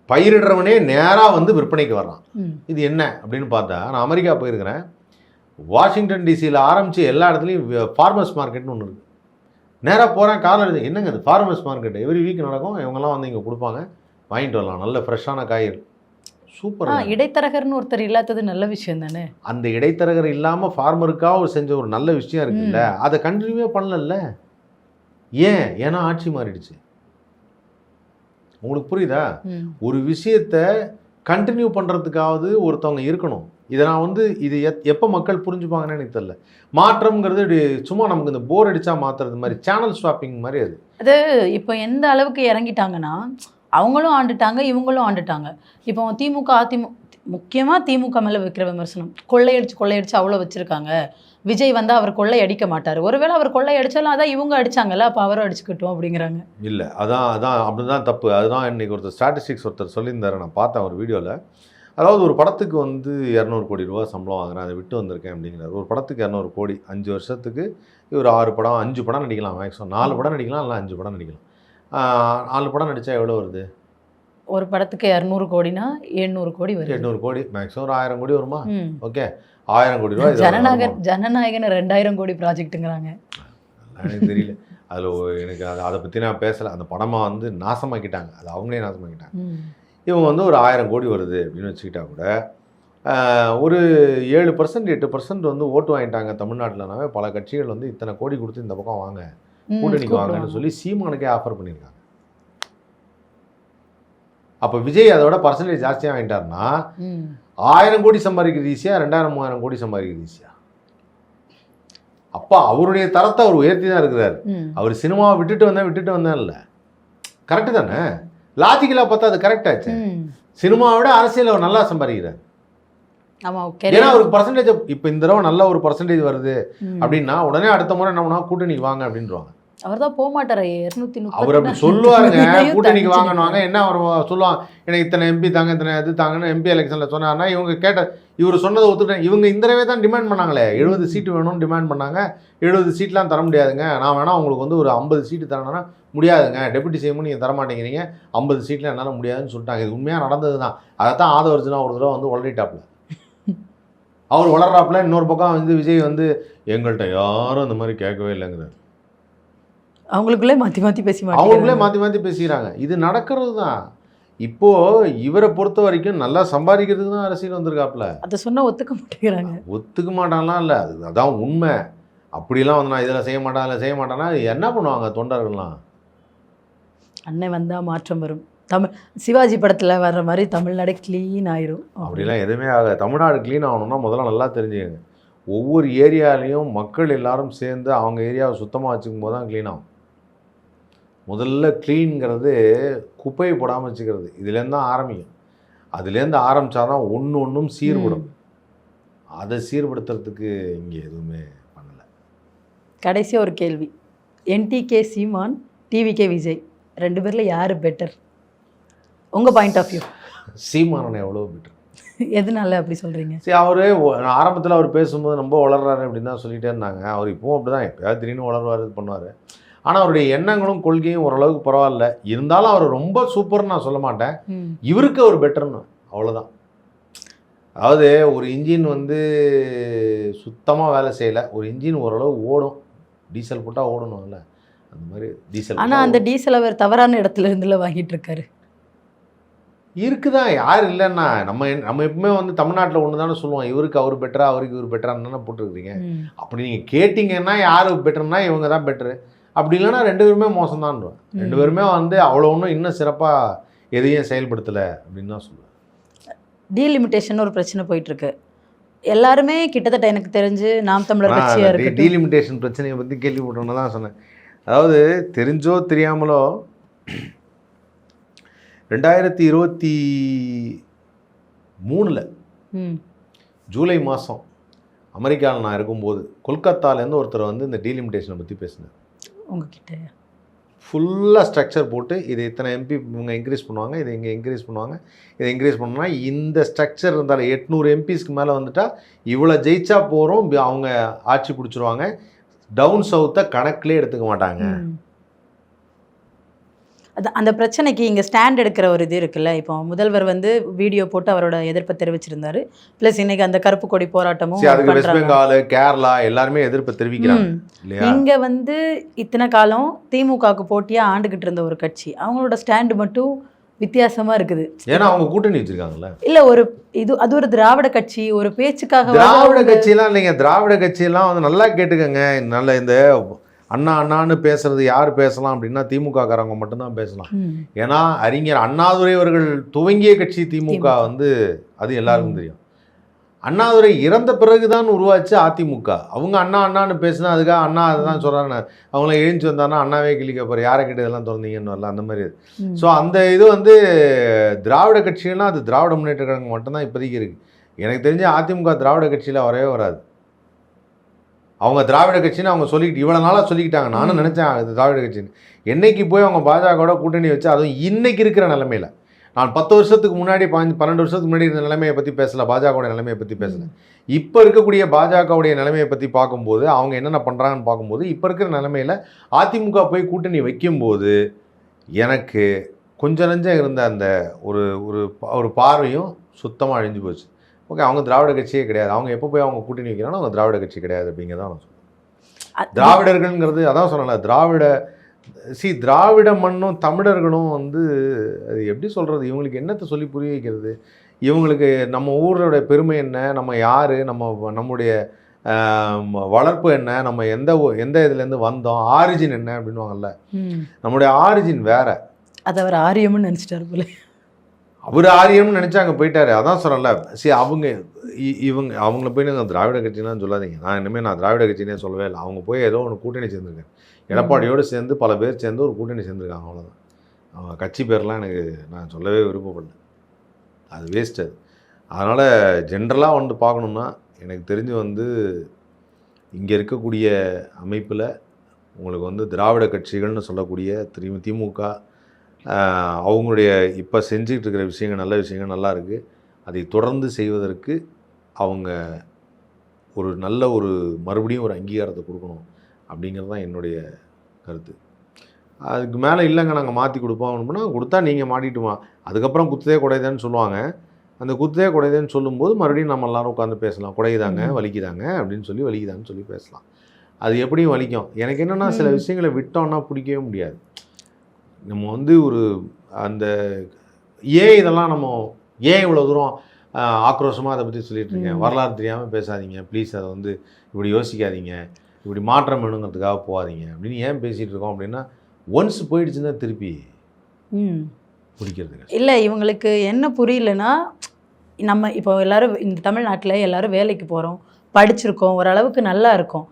பயிரிடுறவனே நேராக வந்து விற்பனைக்கு வர்றான். இது என்ன அப்படின்னு பார்த்தா, நான் அமெரிக்கா போயிருக்கிறேன், வாஷிங்டன் டிசியில் ஆரம்பித்து எல்லா இடத்துலையும் ஃபார்மர்ஸ் மார்க்கெட்னு ஒன்று இருக்குது. நேராக போகிறேன், காரில் எழுது, என்னங்க அது ஃபார்மர்ஸ் மார்க்கெட், எவ்ரி வீக் நடக்கும், இவங்கெல்லாம் வந்து இங்கே கொடுப்பாங்க, வாங்கிட்டு வரலாம், நல்ல ஃப்ரெஷ்ஷான காய்கறி. சூப்பர். இடைத்தரகர்னு ஒருத்தர் இல்லாதது நல்ல விஷயம் தானே. அந்த இடைத்தரகர் இல்லாமல் ஃபார்மருக்காக செஞ்ச ஒரு நல்ல விஷயம் இருக்குல்ல, அதை கண்டினியூவே பண்ணல. ஏன்னா ஆட்சி மாறிடுச்சு. உங்களுக்கு புரியுதா? ஒரு விஷயத்த கண்டினியூ பண்ணுறதுக்காவது ஒருத்தவங்க இருக்கணும். இதை நான் வந்து இது எப்போ மக்கள் புரிஞ்சுப்பாங்கன்னு எனக்கு தெரியல. மாற்றம்ங்கிறது இப்படி சும்மா நமக்கு இந்த போர் அடித்தா மாற்றுறது மாதிரி, சேனல் ஸ்வாப்பிங் மாதிரி. அது இப்போ எந்த அளவுக்கு இறங்கிட்டாங்கன்னா, அவங்களும் ஆண்டுட்டாங்க, இவங்களும் ஆண்டுட்டாங்க. இப்போ முக்கியமாக திமுக மேலே வைக்கிற விமர்சனம், கொள்ளையடிச்சு அவ்வளோ வச்சுருக்காங்க, விஜய் வந்தால் அவர் கொள்ளை அடிக்க மாட்டார், ஒருவேளை அவர் கொள்ளை அடித்தாலும் அதான் இவங்க அடித்தாங்கல்ல, அப்போ அவரும் அடிச்சுக்கிட்டோம் அப்படிங்கிறாங்க. இல்லை, அதான் அப்படி தான் தப்பு. அதுதான் இன்றைக்கி ஒருத்தர் சொல்லியிருந்தார், நான் பார்த்தேன் ஒரு வீடியோவில். அதாவது ஒரு படத்துக்கு வந்து 200 கோடி ரூபா சம்பளம் வாங்குறேன், அதை விட்டு வந்திருக்கேன் அப்படிங்கிறார். ஒரு படத்துக்கு 200 கோடி, 5 வருஷத்துக்கு இவர் 6 படம் 5 படம் நடிக்கலாம், மேக்ஸிமம் 4 படம் நடிக்கலாம், இல்லை 5 படம் நடிக்கலாம். 4 படம் நடித்தா எவ்வளோ வருது? ஒரு படத்துக்கு 200 கோடினா 800 கோடி வருது. 800 கோடி, மேக்ஸிமம் ஒரு 1000 கோடி வருமா? ஓகே, 1000 கோடி ரூபா. ஜனநாயகன் 2000 கோடி ப்ராஜெக்ட்டுங்கிறாங்க. எனக்கு தெரியல, அதில் எனக்கு அதை பற்றி நான் பேசலை. அந்த படமாக வந்து நாசமாக்கிட்டாங்க, அது அவங்களே நாசமாக்கிட்டாங்க. இவங்க வந்து ஒரு 1000 கோடி வருது அப்படின்னு வச்சுக்கிட்டா கூட ஒரு 7% 8% வந்து ஓட்டு வாங்கிட்டாங்க தமிழ்நாட்டில்னாவே, பல கட்சிகள் வந்து இத்தனை கோடி கொடுத்து இந்த பக்கம் வாங்க கூட்டணிக்கு வாங்கன்னு சொல்லி சீமானுக்கே ஆஃபர் பண்ணியிருக்காங்க. அப்போ விஜய் அதோட பர்சன்டேஜ் ஜாஸ்தியாக வாங்கிட்டாருன்னா 1000 கோடி சம்பாதிக்கிறது ஈஸியா, 2000-3000 கோடி சம்பாதிக்கிறது ஈஸியா? அப்போ அவருடைய தரத்தை அவர் உயர்த்தி தான் இருக்கிறார். அவர் சினிமாவை விட்டுட்டு வந்தேன் இல்லை, கரெக்டு தானே? லாஜிக்கலாக பார்த்தா அது கரெக்டாச்சு. சினிமாவை விட அரசியல் அவர் நல்லா சம்பாதிக்கிறார். ஏன்னா அவருக்கு பர்சன்டேஜ் இப்போ இந்த தடவை நல்ல ஒரு பர்சன்டேஜ் வருது அப்படின்னா உடனே அடுத்த முறை என்ன பண்ணா கூட்டணிக்கு வாங்க அப்படின்றாங்க. அவர் தான் போக மாட்டாரு. 230 அவர் அப்படி சொல்லுவாருங்க, கூட்டணிக்கு வாங்கினாங்க. என்ன அவர் சொல்லுவாங்க, எனக்கு இத்தனை எம்பி தாங்க, இத்தனை இது தாங்கன்னு எம்பி எலெக்ஷனில் சொன்னார்னா இவங்க கேட்ட இவர் சொன்னதை ஒத்துட்டேன். இவங்க இந்த தடவை தான் டிமாண்ட் பண்ணாங்களே, 70 சீட்டு வேணும்னு டிமாண்ட் பண்ணாங்க. 70 சீட்லாம் தர முடியாதுங்க, நான் வேணா உங்களுக்கு வந்து ஒரு 50 சீட்டு தரணும்னா முடியாதுங்க, டெபுட்டி சிஎம் நீங்கள் தரமாட்டேங்கிறீங்க, 50 சீட்டில் என்னால் முடியாதுன்னு சொல்லிட்டாங்க. இது உண்மையாக நடந்தது தான். அதை தான் ஆதவர்ஜுனா ஒரு தடவை வந்து வளரிட்டாப்புல, அவர் வளர்றாப்புல. இன்னொரு பக்கம் வந்து விஜய் வந்து எங்கள்கிட்ட யாரும் அந்த மாதிரி கேட்கவே இல்லைங்கிறார். அவங்களுக்குள்ளே மாற்றி பேசிக்கிறாங்க. இது நடக்கிறது தான். இப்போது இவரை பொறுத்த வரைக்கும் நல்லா சம்பாதிக்கிறதுக்கு தான் அரசியல் வந்திருக்காப்புல. அதை சொன்னால் ஒத்துக்க மாட்டேங்கிறாங்க. ஒத்துக்க மாட்டான்லாம் இல்லை, அதான் உண்மை. அப்படிலாம் வந்து நான் இதில் செய்ய மாட்டேன் அதில் செய்ய மாட்டேன்னா என்ன பண்ணுவாங்க தொண்டர்கள்லாம்? அண்ணன் வந்தால் மாற்றம் வரும். சிவாஜி படத்தில் வர்ற மாதிரி தமிழ்நாடு க்ளீன் ஆயிரும். அப்படிலாம் எதுவுமே ஆகாது. தமிழ்நாடு க்ளீன் ஆகணும்னா முதல்ல நல்லா தெரிஞ்சுக்கங்க, ஒவ்வொரு ஏரியாலையும் மக்கள் எல்லாரும் சேர்ந்து அவங்க ஏரியாவை சுத்தமாக வச்சுக்கும் போது தான் க்ளீன் ஆகும். முதல்ல க்ளீன்ங்கிறது குப்பையை போடாமல் வச்சுக்கிறது, இதுலேருந்து தான் ஆரம்பிக்கும். அதுலேருந்து ஆரம்பித்தா தான் ஒன்றும் சீர்படும். அதை சீர்படுத்துறதுக்கு இங்கே எதுவுமே பண்ணலை. கடைசியாக ஒரு கேள்வி, என்டிகே சீமான், டிவிகே விஜய், 2 பேரில் யார் பெட்டர் உங்கள் பாயிண்ட் ஆஃப் வியூ? சீமானனை எவ்வளோ பெட்டர். எதனால அப்படி சொல்கிறீங்க? சரி, அவர் ஆரம்பத்தில் அவர் பேசும்போது ரொம்ப வளர்றாரு அப்படின்னு தான் சொல்லிகிட்டே இருந்தாங்க. அவர் இப்போவும் அப்படி தான், எப்போயாவது திடீர்னு வளர்வார், இது பண்ணுவார். ஆனால் அவருடைய எண்ணங்களும் கொள்கையும் ஓரளவுக்கு பரவாயில்ல. இருந்தாலும் அவர் ரொம்ப சூப்பர்னு நான் சொல்ல மாட்டேன். இவருக்கு அவர் பெட்டர்னு, அவ்வளோதான். அதாவது ஒரு இன்ஜின் வந்து சுத்தமாக வேலை செய்யலை, ஒரு இன்ஜின் ஓரளவு ஓடும், டீசல் போட்டால் ஓடணும்ல, அந்த மாதிரி டீசல். ஆனால் அந்த டீசல் அவர் தவறான இடத்துல இருந்துல வாங்கிட்டு இருக்காரு. இருக்குதான், யார் இல்லைன்னா நம்ம எப்பவுமே வந்து தமிழ்நாட்டில் ஒன்று தானே சொல்லுவோம், இவருக்கு அவர் பெட்டரா அவருக்கு இவர் பெட்டரான்னு தானே போட்டுருக்கீங்க. அப்படி நீங்கள் கேட்டிங்கன்னா யார் பெட்டர்னா இவங்க தான் பெட்டரு, அப்படி இல்லைன்னா 2 பேருமே மோசம்தான்டுவேன். 2 பேருமே வந்து அவ்வளோ ஒன்றும் இன்னும் சிறப்பாக எதையும் செயல்படுத்தலை அப்படின்னு தான் சொல்லுவேன். டீலிமிட்டேஷன் ஒரு பிரச்சனை போயிட்டுருக்கு. எல்லாருமே கிட்டத்தட்ட எனக்கு தெரிஞ்சு நாம் தமிழர் கட்சியாக இருக்குது. டீலிமிட்டேஷன் பிரச்சனையை பற்றி கேள்விப்பட்டோன்னு தான் சொன்னேன். அதாவது தெரிஞ்சோ தெரியாமலோ 2023 ஜூலை மாதம் அமெரிக்காவில் நான் இருக்கும்போது கொல்கத்தாலேருந்து ஒருத்தர் வந்து இந்த டீலிமிட்டேஷனை பற்றி பேசினார். உங்ககிட்ட ஃபுல்லாக ஸ்ட்ரக்சர் போட்டு இதை இத்தனை எம்பி இவங்க இன்க்ரீஸ் பண்ணுவாங்க, இதை இங்கே இன்க்ரீஸ் பண்ணுவாங்க, இதை இன்க்ரீஸ் பண்ணோன்னா இந்த ஸ்ட்ரக்சர் இருந்தாலும் 800 எம்பிஸ்க்கு மேலே வந்துட்டால் இவ்வளோ ஜெயிச்சா போகிறோம், அவங்க ஆட்சி பிடிச்சிருவாங்க, டவுன் சவுத்தை கணக்கிலே எடுத்துக்க மாட்டாங்க. அது அந்த பிரச்சனைக்கு இங்கே ஸ்டாண்ட் எடுக்கிற ஒரு இது இருக்குல்ல. இப்போ முதல்வர் வந்து வீடியோ போட்டு அவரோட எதிர்ப்பை தெரிவிச்சிருந்தாரு. ப்ளஸ் இன்னைக்கு அந்த கருப்பு கொடி போராட்டமும், அதுக்கு வெஸ்ட் பெங்கால், கேரளா எல்லாருமே எதிர்ப்பு தெரிவிக்கிறாங்க. இங்கே வந்து இத்தனை காலம் திமுகவுக்கு போட்டியாக ஆண்டுகிட்டு இருந்த ஒரு கட்சி, அவங்களோட ஸ்டாண்டு மட்டும் வித்தியாசமாக இருக்குது. ஏன்னா அவங்க கூட்டணி வச்சிருக்காங்கல்ல. இல்லை, ஒரு அது ஒரு திராவிட கட்சி, ஒரு பேச்சுக்காக. திராவிட கட்சியெல்லாம் இல்லைங்க, திராவிட கட்சியெல்லாம் வந்து நல்லா கேட்டுக்கங்க. நல்ல இந்த அண்ணான்னு பேசுறது யார் பேசலாம் அப்படின்னா திமுக காரங்க மட்டும்தான் பேசலாம். ஏன்னா அறிஞர் அண்ணாதுரை அவர்கள் துவங்கிய கட்சி திமுக வந்து அது எல்லாருக்கும் தெரியும். அண்ணாதுரை இறந்த பிறகுதான் உருவாச்சு அதிமுக. அவங்க அண்ணான்னு பேசுனா அதுக்காக அண்ணா அதுதான் சொல்கிறாங்க, அவங்கள எழுந்து வந்தாங்கன்னா அண்ணாவே கிளிக்க போகிற யாரை கிட்ட இதெல்லாம் திறந்தீங்கன்னு வரல, அந்த மாதிரி. ஸோ அந்த இது வந்து திராவிட கட்சிகள்னா அது திராவிட முன்னேற்ற கழகம் மட்டும்தான் இப்போதைக்கு இருக்குது. எனக்கு தெரிஞ்ச அதிமுக திராவிட கட்சியில் வரவே வராது. அவங்க திராவிட கட்சின்னு அவங்க சொல்லிக்கிட்டு இவ்வளோ நாளாக சொல்லிக்கிட்டாங்க. நானும் நினச்சேன் அது திராவிட கட்சின்னு. என்னைக்கு போய் அவங்க பாஜகவோட கூட்டணி வச்சு, அதுவும் இன்றைக்கி இருக்கிற நிலமையில், நான் 10 வருஷத்துக்கு முன்னாடி 12 வருஷத்துக்கு முன்னாடி இந்த நிலைமையை பற்றி பேசலை, பாஜகவோட நிலைமையை பற்றி பேசலை. இப்போ இருக்கக்கூடிய பாஜகவுடைய நிலைமையை பற்றி பார்க்கும்போது, அவங்க என்னென்ன பண்ணுறாங்கன்னு பார்க்கும்போது, இப்போ இருக்கிற நிலைமையில் அதிமுக போய் கூட்டணி வைக்கும்போது எனக்கு கொஞ்சம் நஞ்சம் இருந்த அந்த ஒரு பார்வையும் சுத்தமாக அழிஞ்சு போச்சு. ஓகே, அவங்க திராவிட கட்சியே கிடையாது. அவங்க எப்போ போய் அவங்க கூட்டணி வைக்கிறானோ அவங்க திராவிட கட்சி கிடையாது அப்படிங்கிறதான் நான் சொல்லுவேன். திராவிடர்கள்ங்கிறது அதான் சொன்னல, திராவிட மண்ணும் தமிழர்களும் வந்து அது எப்படி சொல்கிறது, இவங்களுக்கு என்னத்தை சொல்லி புரிய வைக்கிறது? இவங்களுக்கு நம்ம ஊரோட பெருமை என்ன, நம்ம யார், நம்முடைய வளர்ப்பு என்ன, நம்ம எந்த இதுலேருந்து வந்தோம், ஆரிஜின் என்ன அப்படின்வாங்கல்ல. ம். நம்முடைய ஆரிஜின் வேற. அது அவர் ஆரியம்னு நினைச்சிட்டாரு போல. அவர் ஆரியம்னு நினச்சி அங்கே போயிட்டாரு. அதான் சொல்லல. சரி, அவங்கள போய் நீங்கள் திராவிட கட்சின்னு சொல்லாதீங்க. நான் திராவிட கட்சினே சொல்லவே இல்லை. அவங்க போய் ஏதோ ஒன்று கூட்டணி சேர்ந்துருக்கேன். எடப்பாடியோடு சேர்ந்து பல பேர் சேர்ந்து ஒரு கூட்டணி சேர்ந்துருக்காங்க, அவ்வளோதான். அவங்க கட்சி பேர்லாம் எனக்கு நான் சொல்லவே விருப்பப்படல. அது வேஸ்ட் அது. அதனால் ஜென்ரலாக வந்து பார்க்கணுன்னா எனக்கு தெரிஞ்சு வந்து இங்கே இருக்கக்கூடிய அமைப்பில் உங்களுக்கு வந்து திராவிட கட்சிகள்னு சொல்லக்கூடிய திமுக அவங்களுடைய இப்போ செஞ்சுக்கிட்டு இருக்கிற விஷயங்கள், நல்ல விஷயங்கள் நல்லா இருக்குது. அதை தொடர்ந்து செய்வதற்கு அவங்க நல்ல மறுபடியும் ஒரு அங்கீகாரத்தை கொடுக்கணும் அப்படிங்கிறது தான் என்னுடைய கருத்து. அதுக்கு மேலே இல்லைங்க நாங்கள் மாற்றி கொடுப்போம் அப்படின்னா கொடுத்தா நீங்கள் மாட்டிட்டுமா, அதுக்கப்புறம் குத்ததே குடையுதான்னு சொல்லுவாங்க. அந்த குத்ததே குடையுதுன்னு சொல்லும்போது மறுபடியும் நம்ம எல்லாரும் உட்காந்து பேசலாம். குடையுதாங்க, வலிக்குதாங்க அப்படின்னு சொல்லி வலிக்குதான்னு சொல்லி பேசலாம். அது எப்படியும் வலிக்கும். எனக்கு என்னென்னா சில விஷயங்களை விட்டோன்னா பிடிக்கவே முடியாது. நம்ம வந்து அந்த இதெல்லாம் நம்ம ஏன் இவ்வளோ தூரம் ஆக்ரோஷமாக அதை பற்றி சொல்லிட்டு இருக்கேன். வரலாறு தெரியாமல் பேசாதீங்க ப்ளீஸ், அதை வந்து இப்படி யோசிக்காதீங்க, இப்படி மாற்றம் வேணுங்கிறதுக்காக போகாதீங்க அப்படின்னு ஏன் பேசிகிட்டு இருக்கோம் அப்படின்னா, ஒன்ஸ் போயிடுச்சுன்னா திருப்பி பிடிக்கிறதுங்க. இல்லை, இவங்களுக்கு என்ன புரியலன்னா, நம்ம இப்போ எல்லோரும் இந்த தமிழ்நாட்டில் எல்லோரும் வேலைக்கு போகிறோம், படிச்சிருக்கோம், ஓரளவுக்கு நல்லா இருக்கும்.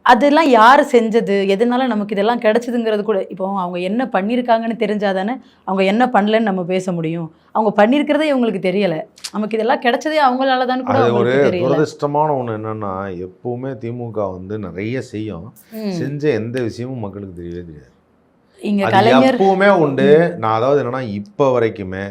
அதெல்லாம் யார் செஞ்சது, எதனால நமக்கு இதெல்லாம் கிடச்சிதுங்கிறது கூட இப்போ அவங்க என்ன பண்ணியிருக்காங்கன்னு தெரிஞ்சால் தானே அவங்க என்ன பண்ணலன்னு நம்ம பேச முடியும். அவங்க பண்ணியிருக்கிறதே இவங்களுக்கு தெரியலை, நமக்கு இதெல்லாம் கிடைச்சதே அவங்களால தான் கூட அவங்களுக்கு தெரியல. துரதிர்ஷ்டமான ஒன்று என்னென்னா, எப்போவுமே திமுக வந்து நிறைய செய்யும், செஞ்ச எந்த விஷயமும் மக்களுக்கு தெரியவே தெரியாது. இங்கே கலைஞர் எப்பவுமே உண்டு. நான் அதாவது என்னென்னா, இப்போ வரைக்குமே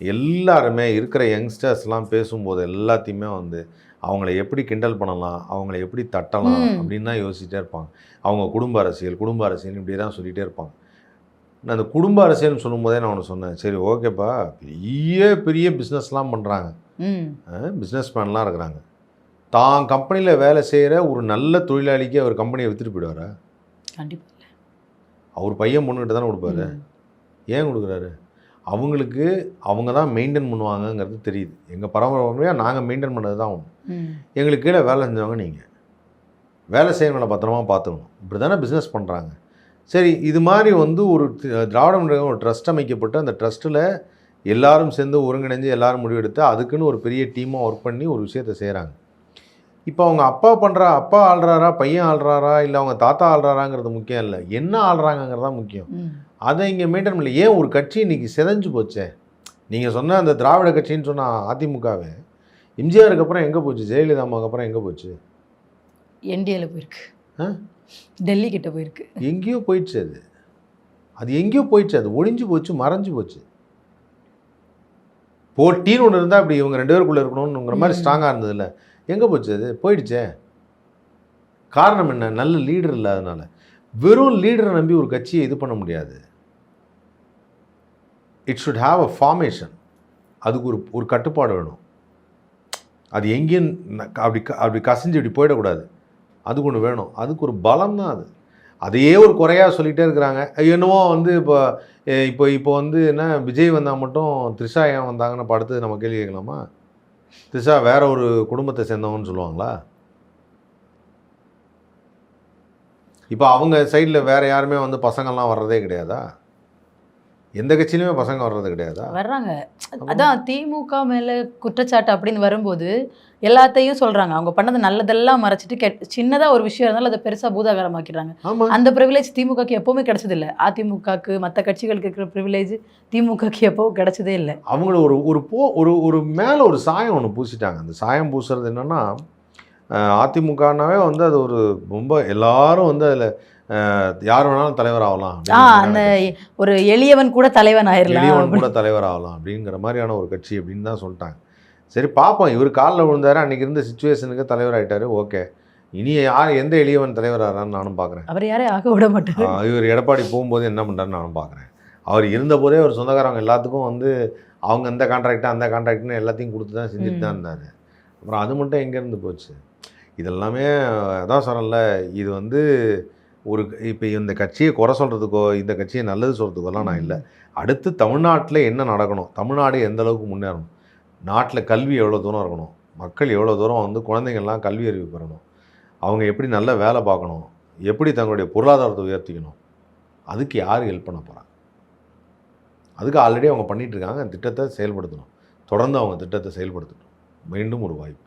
எல்லாருமே இருக்கிற யங்ஸ்டர்ஸ்லாம் பேசும்போது எல்லாத்தையுமே வந்து அவங்கள எப்படி கிண்டல் பண்ணலாம், அவங்கள எப்படி தட்டலாம் அப்படின்னு தான் யோசிச்சுட்டே இருப்பாங்க. அவங்க குடும்ப அரசியல் இப்படி தான் சொல்லிகிட்டே இருப்பாங்க. நான் அந்த குடும்ப அரசியல்னு சொல்லும்போதே நான் ஒன்று சொன்னேன், சரி ஓகேப்பா, பெரிய பிஸ்னஸ்லாம் பண்ணுறாங்க, பிஸ்னஸ் மேன்லாம் இருக்கிறாங்க. தான் கம்பெனியில் வேலை செய்கிற ஒரு நல்ல தொழிலாளிக்கு அவர் கம்பெனியை விற்றுட்டு போயிடுவாரா? கண்டிப்பாக இல்லை. அவர் பையன் பொண்ணுக்கிட்ட தானே கொடுப்பாரு. ஏன் கொடுக்குறாரு? அவங்களுக்கு அவங்க தான் மெயின்டைன் பண்ணுவாங்கங்கிறது தெரியுது. எங்கள் பரம்பரையாக நாங்கள் மெயின்டைன் பண்ணது தான் ஒன்று. எங்களுக்கு கீழே வேலை செஞ்சவங்க நீங்கள் வேலை செய்யறவங்களை பத்திரமா பார்த்துக்கணும். இப்படி தானே பிஸ்னஸ் பண்ணுறாங்க. சரி, இது மாதிரி வந்து ஒரு திராவிட முன்னேற்ற ஒரு ட்ரஸ்ட் அமைக்கப்பட்டு அந்த ட்ரஸ்ட்டில் எல்லாரும் சேர்ந்து ஒருங்கிணைஞ்சு எல்லாரும் முடிவெடுத்து அதுக்குன்னு ஒரு பெரிய டீமாக ஒர்க் பண்ணி ஒரு விஷயத்தை செய்கிறாங்க. இப்போ அவங்க அப்பா ஆள்றாரா, பையன் ஆள்றாரா, இல்லை அவங்க தாத்தா ஆள்றாராங்கிறது முக்கியம் இல்லை, என்ன ஆள்றாங்கிறது தான் முக்கியம். அதை இங்கே மெயின்டைன் பண்ணல. ஏன் ஒரு கட்சி இன்றைக்கி சிதைஞ்சு போச்சே? நீங்கள் சொன்ன அந்த திராவிட கட்சின்னு சொன்னால் அதிமுகவே எம்ஜிஆருக்கு அப்புறம் எங்கே போச்சு? ஜெயலலிதா அம்மாவுக்கு அப்புறம் எங்கே போச்சு? என்டிஏல போயிருக்கு, டெல்லி கிட்ட போயிருக்கு, எங்கேயோ போயிடுச்சு. அது எங்கேயோ போயிடுச்சு, அது ஒழிஞ்சு போச்சு, மறைஞ்சு போச்சு. போட்டின்னு ஒன்று இருந்தால் அப்படி இவங்க 2 பேருக்குள்ளே இருக்கணும்னுங்கிற மாதிரி ஸ்ட்ராங்காக இருந்ததில்ல, எங்கே போச்சு? அது போயிடுச்சே. காரணம் என்ன? நல்ல லீடர் இல்லாதனால. வெறும் லீடரை நம்பி ஒரு கட்சியை இது பண்ண முடியாது. It should have a formation. அதுக்கு ஒரு கட்டுப்பாடு வேணும். அது எங்கேயும் அப்படி கசிஞ்சு இப்படி போயிடக்கூடாது. அதுக்கு ஒன்று வேணும். அதுக்கு ஒரு பலம் தான் அது. அதையே ஒரு குறையாக சொல்லிகிட்டே இருக்கிறாங்க. என்னவோ வந்து இப்போ வந்து என்ன, விஜய் வந்தால் மட்டும் த்ரிஷா ஏன் வந்தாங்கன்னு இப்போ அடுத்தது நம்ம கேள்வி கேட்கலாமா? த்ரிஷா வேற ஒரு குடும்பத்தை சேர்ந்தவங்கன்னு சொல்லுவாங்களா? இப்போ அவங்க சைடில் வேறு யாருமே வந்து பசங்கள்லாம் வர்றதே கிடையாதா? எந்த கட்சியிலுமே பசங்க வர்றது கிடையாதா? வர்றாங்க. அதான் திமுக மேலே குற்றச்சாட்டு அப்படின்னு வரும்போது எல்லாத்தையும் சொல்கிறாங்க. அவங்க பண்ணது நல்லதெல்லாம் மறைச்சிட்டு சின்னதாக ஒரு விஷயம் இருந்தாலும் அதை பெருசாக பூதாகரமாக்கிடுறாங்க. அந்த ப்ரிவிலேஜ் திமுகக்கு எப்போவுமே கிடைச்சதில்லை. அதிமுகக்கு மற்ற கட்சிகளுக்கு இருக்கிற ப்ரிவிலேஜ் திமுகக்கு எப்போவும் கிடைச்சதே இல்லை. அவங்கள ஒரு மேலே ஒரு சாயம் ஒன்று பூசிட்டாங்க. அந்த சாயம் பூசுறது என்னென்னா, அதிமுகனாவே வந்து அது ஒரு ரொம்ப எல்லாரும் வந்து அதில் யார் வேணாலும் தலைவர் ஆகலாம், அந்த ஒரு எளியவன் கூட தலைவன் ஆயிடலாம், எளியவன் கூட தலைவர் ஆகலாம் அப்படிங்கிற மாதிரியான ஒரு கட்சி அப்படின்னு தான் சொல்லிட்டாங்க. சரி பார்ப்போம். இவர் காலில் விழுந்தாரு, அன்றைக்கி இருந்த சிச்சுவேஷனுக்கு தலைவர் ஆகிட்டாரு, ஓகே. இனி எந்த எளியவன் தலைவர் ஆகிறான்னு நானும் பார்க்குறேன். அவர் யாரையும் ஆக விட மாட்டார். இவர் எடப்பாடி போகும்போது என்ன பண்ணுறாருன்னு நானும் பார்க்குறேன். அவர் இருந்தபோதே ஒரு சொந்தக்காரங்க எல்லாத்துக்கும் வந்து அவங்க அந்த கான்ட்ராக்டு அந்த கான்ட்ராக்ட்னு எல்லாத்தையும் கொடுத்து தான் செஞ்சுட்டு தான் இருந்தார். அப்புறம் அது மட்டும் எங்கேருந்து போச்சு? இதெல்லாமே அதான் சொன்னல, இது வந்து இப்போ இந்த கட்சியை குறை சொல்கிறதுக்கோ இந்த கட்சியை நல்லது சொல்கிறதுக்கோலாம் நான் இல்லை. அடுத்து தமிழ்நாட்டில் என்ன நடக்கணும், தமிழ்நாடு எந்த அளவுக்கு முன்னேறணும், நாட்டில் கல்வி எவ்வளோ தூரம் இருக்கணும், மக்கள் எவ்வளோ தூரம் வந்து குழந்தைங்கள்லாம் கல்வி அறிவு பெறணும், அவங்க எப்படி நல்ல வேலை பார்க்கணும், எப்படி தங்களுடைய பொருளாதாரத்தை உயர்த்திக்கணும், அதுக்கு யார் ஹெல்ப் பண்ண போகிறாங்க? அதுக்கு ஆல்ரெடி அவங்க பண்ணிகிட்ருக்காங்க. திட்டத்தை செயல்படுத்தணும், தொடர்ந்து அவங்க திட்டத்தை செயல்படுத்தணும். மீண்டும் ஒரு வாய்ப்பு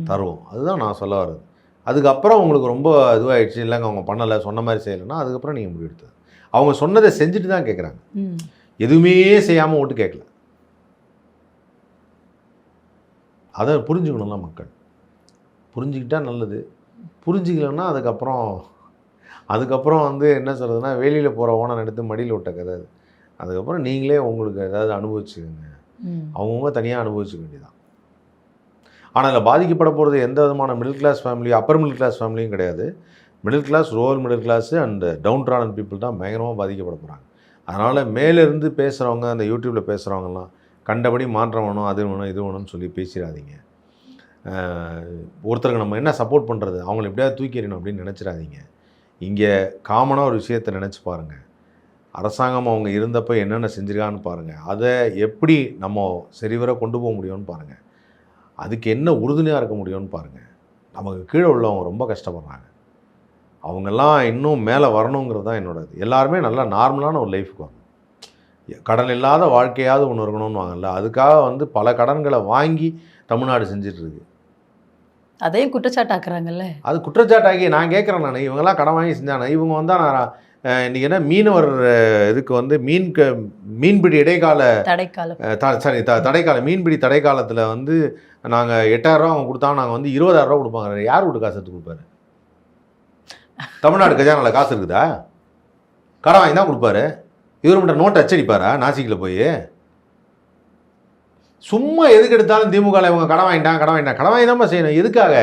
தருவோம், அதுதான் நான் சொல்ல வர்றது. அதுக்கப்புறம் உங்களுக்கு ரொம்ப இதுவாகிடுச்சு, இல்லைங்க அவங்க பண்ணலை, சொன்ன மாதிரி செய்யலைன்னா அதுக்கப்புறம் நீங்கள் முடிவெடுத்தது. அவங்க சொன்னதை செஞ்சுட்டு தான் கேட்குறாங்க, எதுவுமே செய்யாமல் ஓட்டு கேட்கல. அதை புரிஞ்சுக்கணும்ல மக்கள். புரிஞ்சுக்கிட்டால் நல்லது, புரிஞ்சிக்கலன்னா அதுக்கப்புறம் வந்து என்ன சொல்கிறதுனா, வெளியில் போகிற ஓனம் எடுத்து மடியில் விட்ட கதை அது. அதுக்கப்புறம் நீங்களே உங்களுக்கு ஏதாவது அனுபவிச்சுக்கோங்க, அவங்கவுங்க தனியாக அனுபவிச்சுக்க வேண்டியதான். ஆனால் இதில் பாதிக்கப்பட போகிறது எந்த விதமான middle class family, upper middle class ஃபேமிலியும் கிடையாது. Middle class, rural middle class and downtrodden people தான் பயங்கரமாக பாதிக்கப்பட போகிறாங்க. அதனால் மேலேருந்து பேசுகிறவங்க, அந்த யூடியூப்பில் பேசுகிறவங்கலாம் கண்டபடி மாற்றம் வேணும், அது வேணும், இது வேணும்னு சொல்லி பேசிடாதீங்க. ஒருத்தருக்கு நம்ம என்ன சப்போர்ட் பண்ணுறது, அவங்கள எப்படியாவது தூக்கி எறியணும் அப்படின்னு நினச்சிடாதீங்க. இங்கே காமனாக ஒரு விஷயத்தை நினச்சி பாருங்கள். அரசாங்கம் அவங்க இருந்தப்போ என்னென்ன செஞ்சுருக்கான்னு பாருங்கள். அதை எப்படி நம்ம சரிவர கொண்டு போக முடியும்னு பாருங்கள். அதுக்கு என்ன உறுதுணையாக இருக்க முடியும்னு பாருங்கள். நமக்கு கீழே உள்ளவங்க ரொம்ப கஷ்டப்படுறாங்க. அவங்கெல்லாம் இன்னும் மேலே வரணுங்கிறது தான் என்னோடது. எல்லாருமே நல்லா நார்மலான ஒரு லைஃப்க்கு வரணும். கடன் இல்லாத வாழ்க்கையாவது ஒன்று இருக்கணும்னு வாங்கல. அதுக்காக வந்து பல கடன்களை வாங்கி தமிழ்நாடு செஞ்சிட்ருக்கு. அதையும் குற்றச்சாட்டாக்குறாங்கல்ல. அது குற்றச்சாட்டாக்கி நான் கேட்குறேன், நான் இவங்கெல்லாம் கடன் வாங்கி செஞ்சானே, இவங்க வந்தால் நான் இன்றைக்கி என்ன மீனவர் இதுக்கு வந்து மீன்பிடி இடைக்கால தடைக்கால மீன்பிடி தடைக்காலத்தில் வந்து நாங்கள் 8,000 அவங்க கொடுத்தாங்க, நாங்கள் வந்து 20,000 கொடுப்பாங்க. யார் வீட்டு காசு எடுத்து கொடுப்பாரு? தமிழ்நாடு கஜானாவில் காசு இருக்குதா? கடன் வாங்கி தான் கொடுப்பாரு. இவர் மட்டும் நோட்டை அச்சடிப்பாரா நாசிக்கில் போய்? சும்மா எதுக்கு எடுத்தாலும் திமுகவில் இவங்க கடன் வாங்கிட்டாங்க, கடன் வாங்கி தான் செய்யணும். எதுக்காக?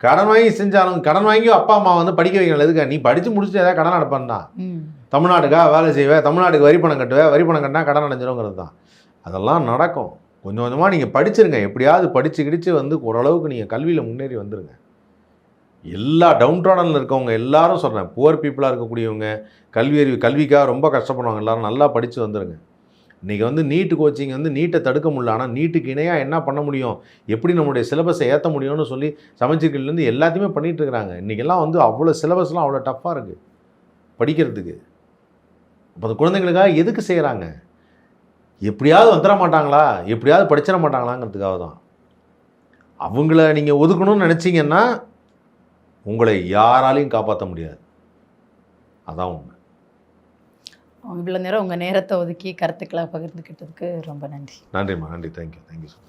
கடன் வாங்கி செஞ்சாலும், கடன் வாங்கி அப்பா அம்மா வந்து படிக்க வைக்கணும். எதுக்காக? நீ படித்து முடிச்சுட்டு ஏதாவது கடன் அடைப்பான் தான். தமிழ்நாட்டுக்காக வேலை செய்வேன், தமிழ்நாட்டுக்கு வரி பணம் கட்டுவேன், வரி பணம் கட்டினா கடன் அடைஞ்சிருங்கிறது தான். அதெல்லாம் நடக்கும். கொஞ்சம் கொஞ்சமாக நீங்கள் படிச்சிருங்க. எப்படியாவது படித்து கிடிச்சு வந்து ஓரளவுக்கு நீங்கள் கல்வியில் முன்னேறி வந்துடுங்க. எல்லா டவுன் ட்ராடனில் இருக்கவங்க எல்லாரும் சொல்கிறேன், புவர் பீப்புளாக இருக்கக்கூடியவங்க, கல்விக்காக ரொம்ப கஷ்டப்படுவாங்க, எல்லோரும் நல்லா படித்து வந்துடுங்க. இன்றைக்கி வந்து நீட்டு கோச்சிங் வந்து நீட்டை தடுக்க முடியல, ஆனால் நீட்டுக்கு இணையாக என்ன பண்ண முடியும், எப்படி நம்மளுடைய சிலபஸை ஏற்ற முடியும்னு சொல்லி சமைச்சர்லேருந்து எல்லாத்தையுமே பண்ணிகிட்ருக்குறாங்க. இன்றைக்கெல்லாம் வந்து அவ்வளோ சிலபஸ்லாம் அவ்வளோ டஃப்பாக இருக்குது படிக்கிறதுக்கு. இப்போ அந்த குழந்தைங்களுக்காக எதுக்கு செய்கிறாங்க? எப்படியாவது வந்துட மாட்டாங்களா, எப்படியாவது படிச்சிட மாட்டாங்களாங்கிறதுக்காக தான். அவங்கள நீங்கள் ஒதுக்கணும்னு நினச்சிங்கன்னா உங்களை யாராலையும் காப்பாற்ற முடியாது. அதான் உண்மை. இவ்வளோ நேரம் உங்கள் நேரத்தை ஒதுக்கி கருத்துக்களை பகிர்ந்துக்கிட்டதுக்கு ரொம்ப நன்றி. நன்றிம்மா, நன்றி. Thank you so much.